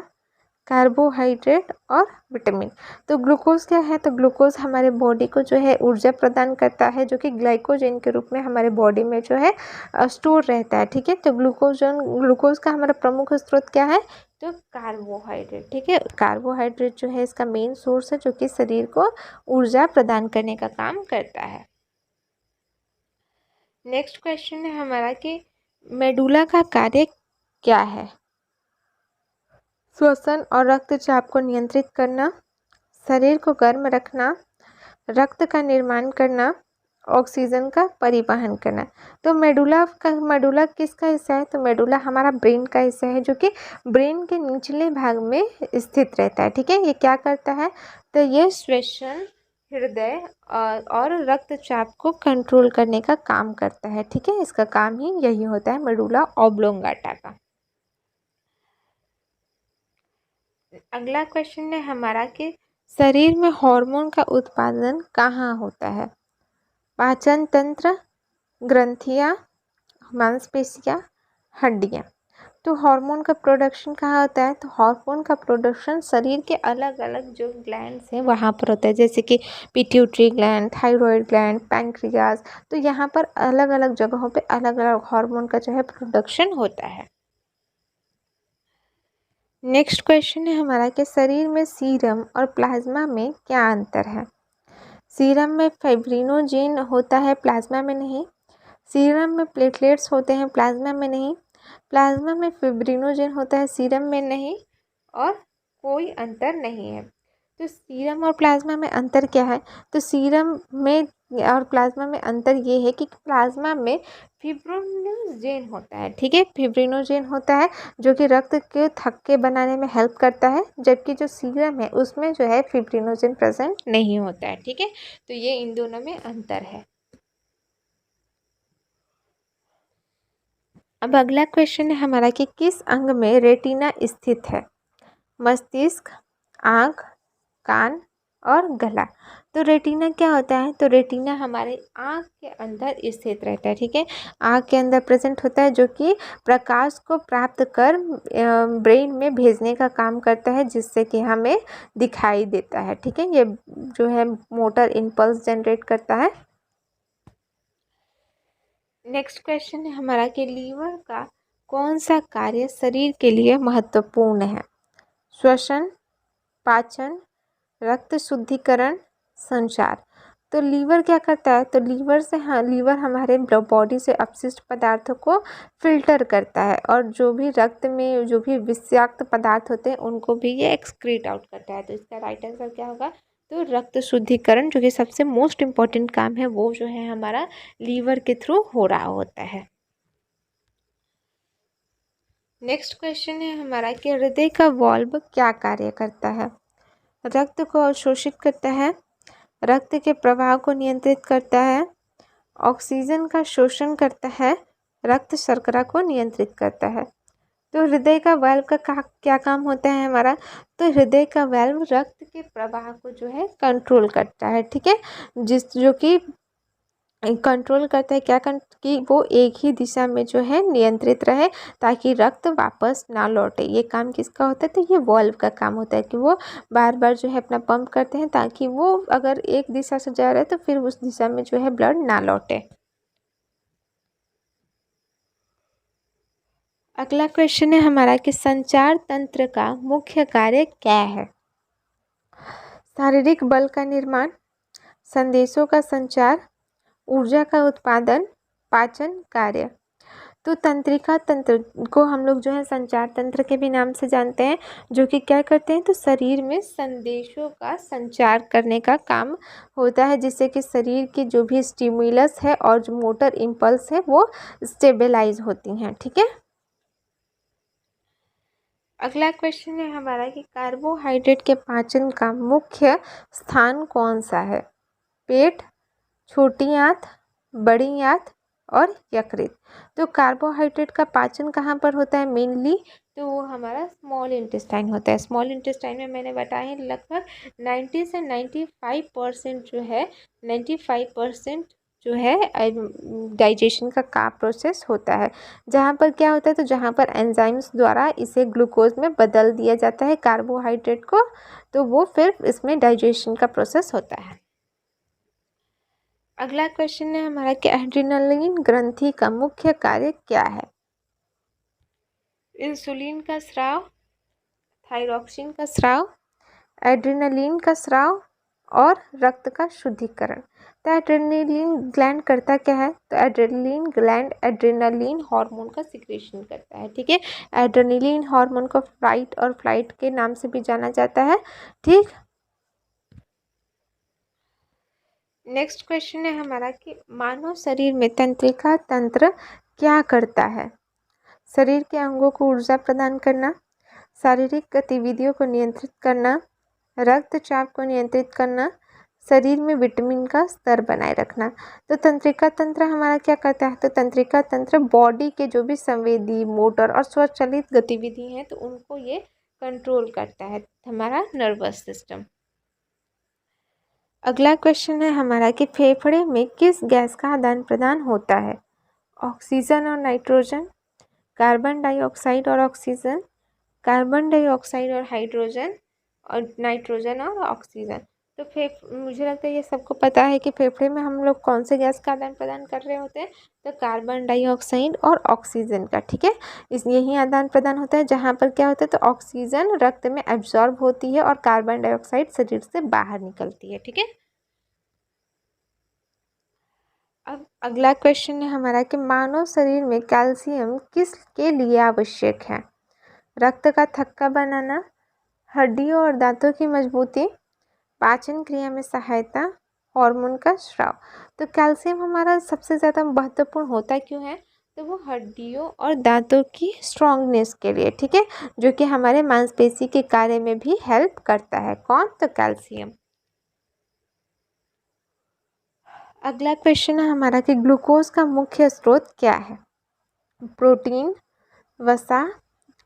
कार्बोहाइड्रेट और विटामिन। तो ग्लूकोज क्या है, तो ग्लूकोज हमारे बॉडी को जो है ऊर्जा प्रदान करता है, जो कि ग्लाइकोजन के रूप में हमारे बॉडी में जो है स्टोर रहता है। ठीक है, तो ग्लूकोज का हमारा प्रमुख स्रोत क्या है, तो कार्बोहाइड्रेट। ठीक है, कार्बोहाइड्रेट जो है इसका मेन सोर्स है, जो कि शरीर को ऊर्जा प्रदान करने का काम करता है। नेक्स्ट क्वेश्चन है हमारा कि मेडुला का कार्य क्या है। श्वसन और रक्तचाप को नियंत्रित करना, शरीर को गर्म रखना, रक्त का निर्माण करना, ऑक्सीजन का परिवहन करना। तो मेडुला किसका हिस्सा है, तो मेडुला हमारा ब्रेन का हिस्सा है, जो कि ब्रेन के निचले भाग में स्थित रहता है। ठीक है, ये क्या करता है, तो ये श्वसन, हृदय और रक्तचाप को कंट्रोल करने का काम करता है। ठीक है, इसका काम ही यही होता है मेडुला ऑब्लोंगाटा का। अगला क्वेश्चन है हमारा कि शरीर में हार्मोन का उत्पादन कहाँ होता है। पाचन तंत्र, ग्रंथियाँ, मांसपेशियाँ, हड्डियाँ। तो हार्मोन का प्रोडक्शन कहाँ होता है, तो हार्मोन का प्रोडक्शन शरीर के अलग अलग जो ग्लैंड्स हैं वहाँ पर होता है, जैसे कि pituitary gland, thyroid gland, pancreas. तो यहाँ पर अलग अलग जगहों पे अलग अलग हार्मोन का जो है प्रोडक्शन होता है। नेक्स्ट क्वेश्चन है हमारा कि शरीर में सीरम और प्लाज्मा में क्या अंतर है। सीरम में फाइब्रिनोजेन होता है, प्लाज्मा में नहीं। सीरम में प्लेटलेट्स होते हैं, प्लाज्मा में नहीं। प्लाज्मा में फिब्रिनोजेन होता है, सीरम में नहीं। और कोई अंतर नहीं है। तो सीरम और प्लाज्मा में अंतर क्या है, तो सीरम में और प्लाज्मा में अंतर ये है कि प्लाज्मा में फिब्रिनोजेन होता है। ठीक है, फिब्रिनोजेन होता है जो कि रक्त के थक्के बनाने में हेल्प करता है, जबकि जो सीरम है उसमें जो है फिब्रिनोजेन प्रेजेंट नहीं होता है। ठीक है, तो ये इन दोनों में अंतर है। अब अगला क्वेश्चन है हमारा कि किस अंग में रेटिना स्थित है। मस्तिष्क, आँख, कान और गला। तो रेटिना क्या होता है, तो रेटिना हमारे आँख के अंदर स्थित रहता है। ठीक है, आँख के अंदर प्रेजेंट होता है, जो कि प्रकाश को प्राप्त कर ब्रेन में भेजने का काम करता है, जिससे कि हमें दिखाई देता है। ठीक है, ये जो है मोटर इम्पल्स जनरेट करता है। नेक्स्ट क्वेश्चन है हमारा कि लीवर का कौन सा कार्य शरीर के लिए महत्वपूर्ण है। श्वसन, पाचन, रक्त शुद्धिकरण, संचार। तो लीवर क्या करता है, तो लीवर हमारे बॉडी से अपशिष्ट पदार्थों को फिल्टर करता है, और जो भी रक्त में जो भी विषाक्त पदार्थ होते हैं उनको भी ये एक्सक्रीट आउट करता है। तो इसका राइट आंसर क्या होगा, तो रक्त शुद्धिकरण, जो कि सबसे मोस्ट इम्पॉर्टेंट काम है, वो जो है हमारा लीवर के थ्रू हो रहा होता है। नेक्स्ट क्वेश्चन है हमारा कि हृदय का वाल्व क्या कार्य करता है। रक्त को अवशोषित करता है, रक्त के प्रवाह को नियंत्रित करता है, ऑक्सीजन का शोषण करता है, रक्त शर्करा को नियंत्रित करता है। तो हृदय का वाल्व का क्या काम होता है हमारा, तो हृदय का वाल्व रक्त के प्रवाह को जो है कंट्रोल करता है। ठीक है, जो कि कंट्रोल करता है कि वो एक ही दिशा में जो है नियंत्रित रहे, ताकि रक्त वापस ना लौटे। ये काम किसका होता है, तो ये वाल्व का काम होता है कि वो बार बार जो है अपना पंप करते हैं, ताकि वो अगर एक दिशा से जा रहा है तो फिर उस दिशा में जो है ब्लड ना लौटे। अगला क्वेश्चन है हमारा कि संचार तंत्र का मुख्य कार्य क्या है। शारीरिक बल का निर्माण, संदेशों का संचार, ऊर्जा का उत्पादन, पाचन कार्य। तो तंत्रिका तंत्र को हम लोग जो है संचार तंत्र के भी नाम से जानते हैं, जो कि क्या करते हैं, तो शरीर में संदेशों का संचार करने का काम होता है, जिससे कि शरीर की जो भी स्टिमुलस है और जो मोटर इम्पल्स है वो स्टेबलाइज होती हैं। ठीक है, अगला क्वेश्चन है हमारा कि कार्बोहाइड्रेट के पाचन का मुख्य स्थान कौन सा है? पेट, छोटी आंत, बड़ी आंत और यकृत। तो कार्बोहाइड्रेट का पाचन कहाँ पर होता है मेनली? तो वो हमारा स्मॉल इंटेस्टाइन होता है। स्मॉल इंटेस्टाइन में मैंने बताया है लगभग 90 से 95% जो है 95% जो है डाइजेशन का प्रोसेस होता है। जहाँ पर क्या होता है, तो जहाँ पर एंजाइम्स द्वारा इसे ग्लूकोज में बदल दिया जाता है कार्बोहाइड्रेट को, तो वो फिर इसमें डाइजेशन का प्रोसेस होता है। अगला क्वेश्चन है हमारा कि एड्रेनालिन ग्रंथि का मुख्य कार्य क्या है? इंसुलिन का स्राव, थायरॉक्सिन का स्राव, एड्रेनालिन का स्राव और रक्त का शुद्धिकरण। तो एड्रेनालिन ग्लैंड करता क्या है? तो एड्रेनालिन ग्लैंड एड्रेनालिन हार्मोन का सिक्रेशन करता है। ठीक है, एड्रेनालिन हार्मोन को फाइट और फ्लाइट के नाम से भी जाना जाता है। ठीक, नेक्स्ट क्वेश्चन है हमारा कि मानव शरीर में तंत्रिका तंत्र क्या करता है? शरीर के अंगों को ऊर्जा प्रदान करना, शारीरिक गतिविधियों को नियंत्रित करना, रक्तचाप को नियंत्रित करना, शरीर में विटामिन का स्तर बनाए रखना। तो तंत्रिका तंत्र हमारा क्या करता है? तो तंत्रिका तंत्र बॉडी के जो भी संवेदी, मोटर और स्वचालित गतिविधि हैं तो उनको ये कंट्रोल करता है, हमारा नर्वस सिस्टम। अगला क्वेश्चन है हमारा कि फेफड़े में किस गैस का आदान प्रदान होता है? ऑक्सीजन और नाइट्रोजन, कार्बन डाइऑक्साइड और ऑक्सीजन, कार्बन डाइऑक्साइड और हाइड्रोजन और नाइट्रोजन और ऑक्सीजन। तो मुझे लगता है ये सबको पता है कि फेफड़े में हम लोग कौन से गैस का आदान प्रदान कर रहे होते हैं? तो कार्बन डाइऑक्साइड और ऑक्सीजन का। ठीक है, इस यही आदान प्रदान होता है जहाँ पर क्या होता है, तो ऑक्सीजन रक्त में एब्जॉर्ब होती है और कार्बन डाइऑक्साइड शरीर से बाहर निकलती है। ठीक है, अब अगला क्वेश्चन है हमारा कि मानव शरीर में कैल्शियम किस के लिए आवश्यक है? रक्त का थक्का बनाना, हड्डियों और दांतों की मजबूती, पाचन क्रिया में सहायता, हार्मोन का स्राव। तो कैल्शियम हमारा सबसे ज़्यादा महत्वपूर्ण होता क्यों है? तो वो हड्डियों और दांतों की स्ट्रॉन्गनेस के लिए। ठीक है, जो कि हमारे मांसपेशी के कार्य में भी हेल्प करता है। कौन? तो कैल्शियम। अगला क्वेश्चन है हमारा कि ग्लूकोज का मुख्य स्रोत क्या है? प्रोटीन, वसा,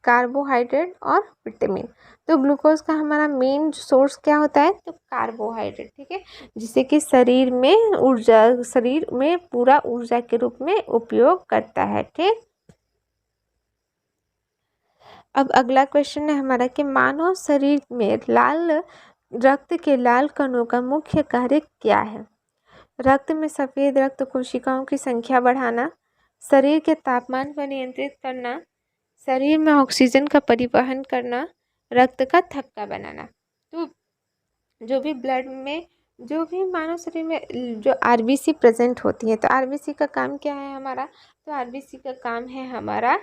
कार्बोहाइड्रेट और विटामिन। तो ग्लूकोज का हमारा मेन सोर्स क्या होता है? तो कार्बोहाइड्रेट। ठीक है, जिसे कि शरीर में पूरा ऊर्जा के रूप में उपयोग करता है। ठीक, अब अगला क्वेश्चन है हमारा कि मानव शरीर में रक्त के लाल कणों का मुख्य कार्य क्या है? रक्त में सफ़ेद रक्त कोशिकाओं की संख्या बढ़ाना, शरीर के तापमान को नियंत्रित करना, शरीर में ऑक्सीजन का परिवहन करना, रक्त का थक्का बनाना। तो जो भी मानव शरीर में जो आरबीसी प्रेजेंट होती है, तो आरबीसी का काम क्या है हमारा? तो आरबीसी का काम है हमारा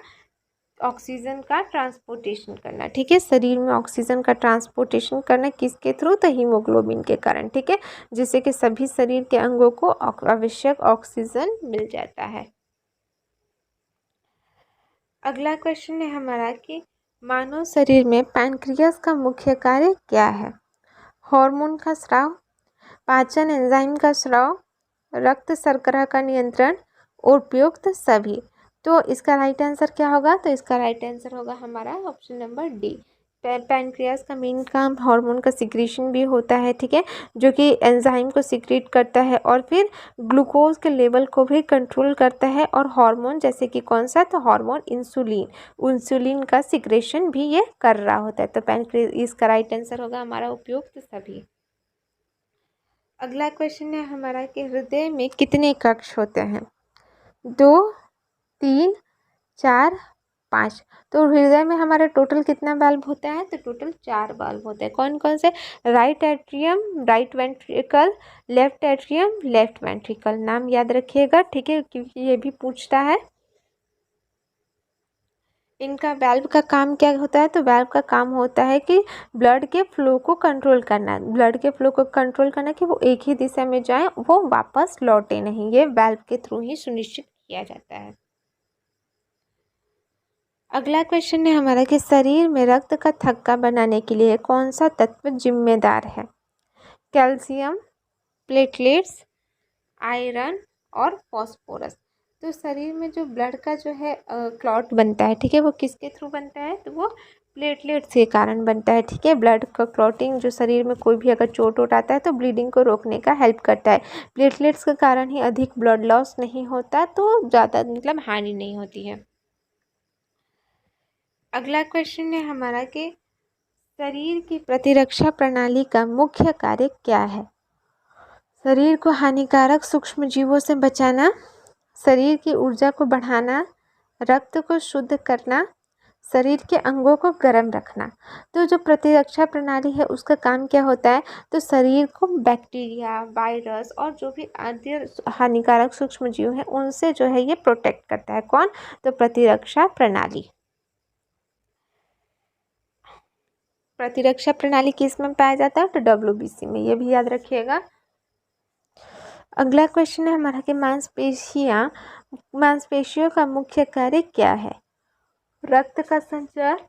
ऑक्सीजन का ट्रांसपोर्टेशन करना। ठीक है, शरीर में ऑक्सीजन का ट्रांसपोर्टेशन करना किसके थ्रू? तो हीमोग्लोबिन के कारण। ठीक है, जिससे कि सभी शरीर के अंगों को आवश्यक ऑक्सीजन मिल जाता है। अगला क्वेश्चन है हमारा कि मानव शरीर में पैनक्रियास का मुख्य कार्य क्या है? हार्मोन का स्राव, पाचन एंजाइम का स्राव, रक्त शर्करा का नियंत्रण, उपयुक्त सभी। तो इसका राइट आंसर क्या होगा? तो इसका राइट आंसर होगा हमारा ऑप्शन नंबर डी। पैनक्रियास का मेन काम हार्मोन का सिक्रीशन भी होता है। ठीक है, जो कि एंजाइम को सिक्रीट करता है और फिर ग्लूकोज के लेवल को भी कंट्रोल करता है, और हार्मोन जैसे कि कौन सा? तो हार्मोन इंसुलिन का सिक्रेशन भी ये कर रहा होता है। तो पैनक्रियास, इसका राइट आंसर होगा हमारा उपयुक्त सभी। अगला क्वेश्चन है हमारा कि हृदय में कितने कक्ष होते हैं? 2, 3, 4, 5। तो हृदय में हमारे टोटल कितना वाल्व होता है? तो टोटल 4 वाल्व होते हैं। कौन कौन से? Right atrium, right ventricle, left atrium, left ventricle. नाम याद रखिएगा। ठीक है, क्योंकि ये भी पूछता है। इनका वाल्व का काम क्या होता है? तो वाल्व का काम होता है कि ब्लड के फ्लो को कंट्रोल करना, कि वो एक ही दिशा में जाए, वो वापस लौटे नहीं। ये वाल्व के थ्रू ही सुनिश्चित किया जाता है। अगला क्वेश्चन है हमारा कि शरीर में रक्त का थक्का बनाने के लिए कौन सा तत्व जिम्मेदार है? कैल्शियम, प्लेटलेट्स, आयरन और फॉस्फोरस। तो शरीर में जो ब्लड का जो है क्लॉट बनता है, ठीक है, वो किसके थ्रू बनता है? तो वो प्लेटलेट्स के कारण बनता है, ठीक है। ब्लड का क्लॉटिंग जो शरीर में कोई भी अगर चोट वोट आता है तो ब्लीडिंग को रोकने का हेल्प करता है। प्लेटलेट्स के कारण ही अधिक ब्लड लॉस नहीं होता, तो ज़्यादा मतलब हानि नहीं होती है। अगला क्वेश्चन है हमारा कि शरीर की प्रतिरक्षा प्रणाली का मुख्य कार्य क्या है? शरीर को हानिकारक सूक्ष्म जीवों से बचाना, शरीर की ऊर्जा को बढ़ाना, रक्त को शुद्ध करना, शरीर के अंगों को गर्म रखना। तो जो प्रतिरक्षा प्रणाली है उसका काम क्या होता है? तो शरीर को बैक्टीरिया, वायरस और जो भी अन्य हानिकारक सूक्ष्म जीव हैं उनसे जो है ये प्रोटेक्ट करता है। कौन? तो प्रतिरक्षा प्रणाली। प्रतिरक्षा प्रणाली किस में पाया जाता है? तो WBC में, ये भी याद रखिएगा। अगला क्वेश्चन है हमारा कि मांसपेशियों का मुख्य कार्य क्या है? रक्त का संचार,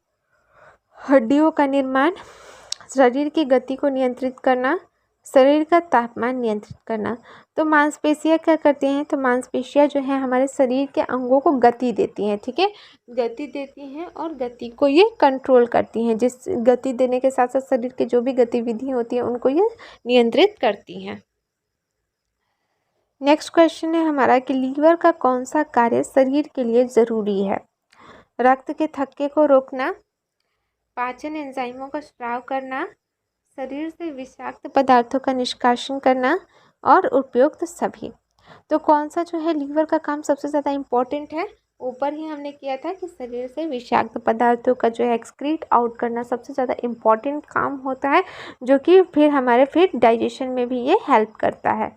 हड्डियों का निर्माण, शरीर की गति को नियंत्रित करना, शरीर का तापमान नियंत्रित करना। तो मांसपेशियां क्या करती हैं? तो मांसपेशियां जो है हमारे शरीर के अंगों को गति देती हैं, ठीक है, गति देती हैं और गति को ये कंट्रोल करती हैं। जिस गति देने के साथ साथ शरीर की जो भी गतिविधि होती है उनको ये नियंत्रित करती हैं। नेक्स्ट क्वेश्चन है हमारा कि लीवर का कौन सा कार्य शरीर के लिए ज़रूरी है? रक्त के थक्के को रोकना, पाचन एंजाइमों का स्राव करना, शरीर से विषाक्त पदार्थों का निष्कासन करना और उपयुक्त सभी। तो कौन सा जो है लीवर का काम सबसे ज़्यादा इम्पोर्टेंट है? ऊपर ही हमने किया था कि शरीर से विषाक्त पदार्थों का जो है एक्सक्रीट आउट करना सबसे ज़्यादा इम्पोर्टेंट काम होता है, जो कि फिर हमारे डाइजेशन में भी ये हेल्प करता है।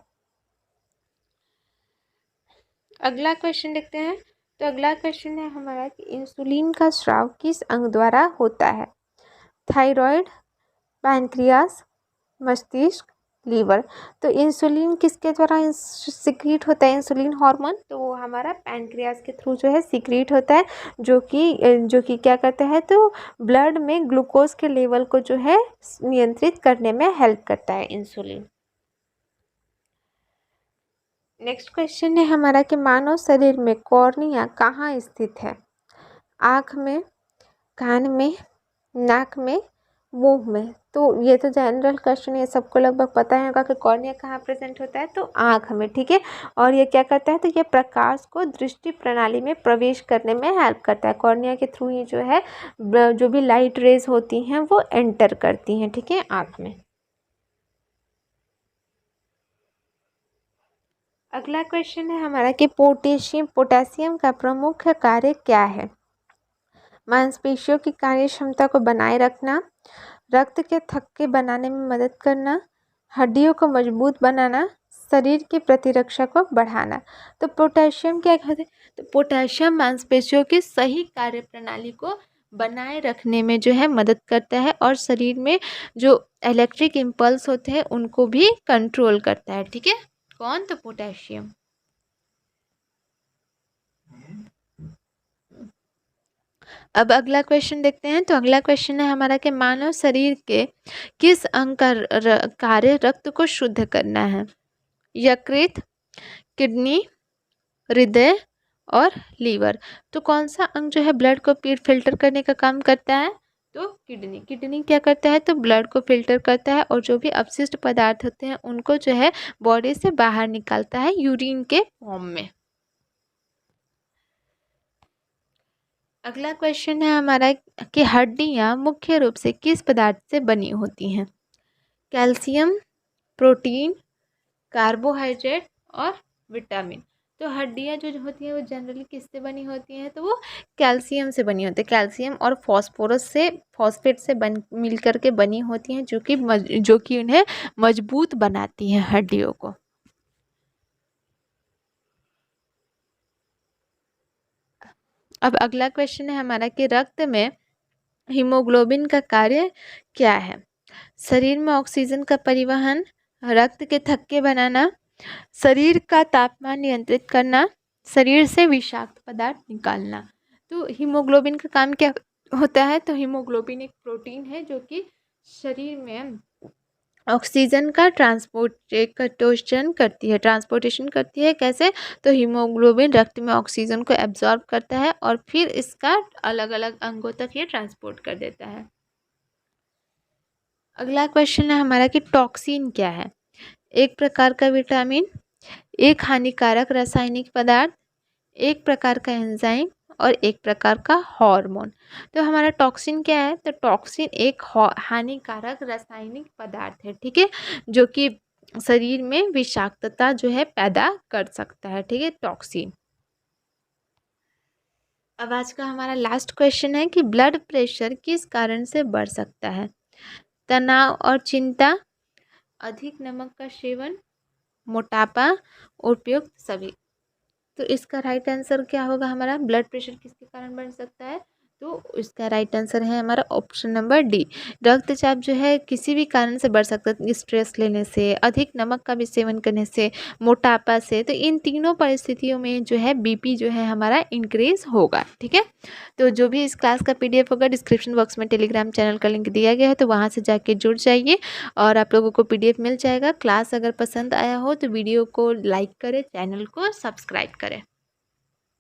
अगला क्वेश्चन देखते हैं। तो अगला क्वेश्चन है हमारा कि इंसुलिन का स्राव किस अंग द्वारा होता है? थायराइड, पैनक्रियास, मस्तिष्क, लीवर। तो इंसुलिन किसके द्वारा सिक्रीट होता है? इंसुलिन हार्मोन, तो वो हमारा पैनक्रियास के थ्रू जो है सिक्रीट होता है, जो कि क्या करता है? तो ब्लड में ग्लूकोज के लेवल को जो है नियंत्रित करने में हेल्प करता है इंसुलिन। नेक्स्ट क्वेश्चन है हमारा कि मानव शरीर में कॉर्निया कहाँ स्थित है? आँख में, कान में, नाक में, मुंह में। तो ये तो जनरल क्वेश्चन है, सबको लगभग पता है होगा कि कॉर्निया कहाँ प्रेजेंट होता है? तो आँख में, ठीक है। और ये क्या करता है? तो ये प्रकाश को दृष्टि प्रणाली में प्रवेश करने में हेल्प करता है। कॉर्निया के थ्रू ही जो है जो भी लाइट रेज होती हैं वो एंटर करती हैं, ठीक है, आँख में। अगला क्वेश्चन है हमारा कि पोटेशियम का प्रमुख कार्य क्या है? मांसपेशियों की कार्य क्षमता को बनाए रखना, रक्त के थक्के बनाने में मदद करना, हड्डियों को मजबूत बनाना, शरीर की प्रतिरक्षा को बढ़ाना। तो पोटेशियम क्या कहते हैं? तो पोटेशियम मांसपेशियों की सही कार्य प्रणाली को बनाए रखने में जो है मदद करता है और शरीर में जो इलेक्ट्रिक इम्पल्स होते हैं उनको भी कंट्रोल करता है, ठीक है। कौन? तो पोटेशियम। अब अगला क्वेश्चन देखते हैं। तो अगला क्वेश्चन है हमारा कि मानव शरीर के किस अंग का कार्य रक्त को शुद्ध करना है? यकृत, किडनी, हृदय और लीवर। तो कौन सा अंग जो है ब्लड को फिल्टर करने का काम करता है? तो किडनी। किडनी क्या करता है? तो ब्लड को फिल्टर करता है और जो भी अपशिष्ट पदार्थ होते हैं उनको जो है बॉडी से बाहर निकालता है यूरिन के फॉर्म में। अगला क्वेश्चन है हमारा कि हड्डियां मुख्य रूप से किस पदार्थ से बनी होती हैं? कैल्शियम, प्रोटीन, कार्बोहाइड्रेट और विटामिन। तो हड्डियां जो होती हैं वो जनरली किससे बनी होती हैं? तो वो कैल्शियम से बनी होती है। कैल्शियम और फॉस्फेट से मिल करके बनी होती हैं, जो कि उन्हें मजबूत बनाती हैं हड्डियों को। अब अगला क्वेश्चन है हमारा कि रक्त में हीमोग्लोबिन का कार्य क्या है? शरीर में ऑक्सीजन का परिवहन, रक्त के थक्के बनाना, शरीर का तापमान नियंत्रित करना, शरीर से विषाक्त पदार्थ निकालना। तो हीमोग्लोबिन का काम क्या होता है? तो हीमोग्लोबिन एक प्रोटीन है जो कि शरीर में ऑक्सीजन का ट्रांसपोर्टेशन करती है। कैसे? तो हीमोग्लोबिन रक्त में ऑक्सीजन को एब्जॉर्ब करता है और फिर इसका अलग अलग अंगों तक ये ट्रांसपोर्ट कर देता है। अगला क्वेश्चन है हमारा कि टॉक्सिन क्या है? एक प्रकार का विटामिन, एक हानिकारक रासायनिक पदार्थ, एक प्रकार का एंजाइम और एक प्रकार का हार्मोन। तो हमारा टॉक्सिन क्या है? तो टॉक्सिन एक हानिकारक रासायनिक पदार्थ है, ठीक है, जो कि शरीर में विषाक्तता जो है पैदा कर सकता है, ठीक है, टॉक्सिन। अब आज का हमारा लास्ट क्वेश्चन है कि ब्लड प्रेशर किस कारण से बढ़ सकता है? तनाव और चिंता, अधिक नमक का सेवन, मोटापा, उपयुक्त सभी। तो इसका राइट आंसर क्या होगा हमारा? ब्लड प्रेशर किसके कारण बढ़ सकता है? तो इसका राइट आंसर है हमारा ऑप्शन नंबर डी। रक्तचाप जो है किसी भी कारण से बढ़ सकता है, स्ट्रेस लेने से, अधिक नमक का भी सेवन करने से, मोटापा से। तो इन तीनों परिस्थितियों में जो है बीपी जो है हमारा इंक्रीज होगा, ठीक है। तो जो भी इस क्लास का पीडीएफ होगा डिस्क्रिप्शन बॉक्स में टेलीग्राम चैनल का लिंक दिया गया है, तो वहाँ से जाके जुड़ जाइए और आप लोगों को पीडीएफ मिल जाएगा। क्लास अगर पसंद आया हो तो वीडियो को लाइक करें, चैनल को सब्सक्राइब करें।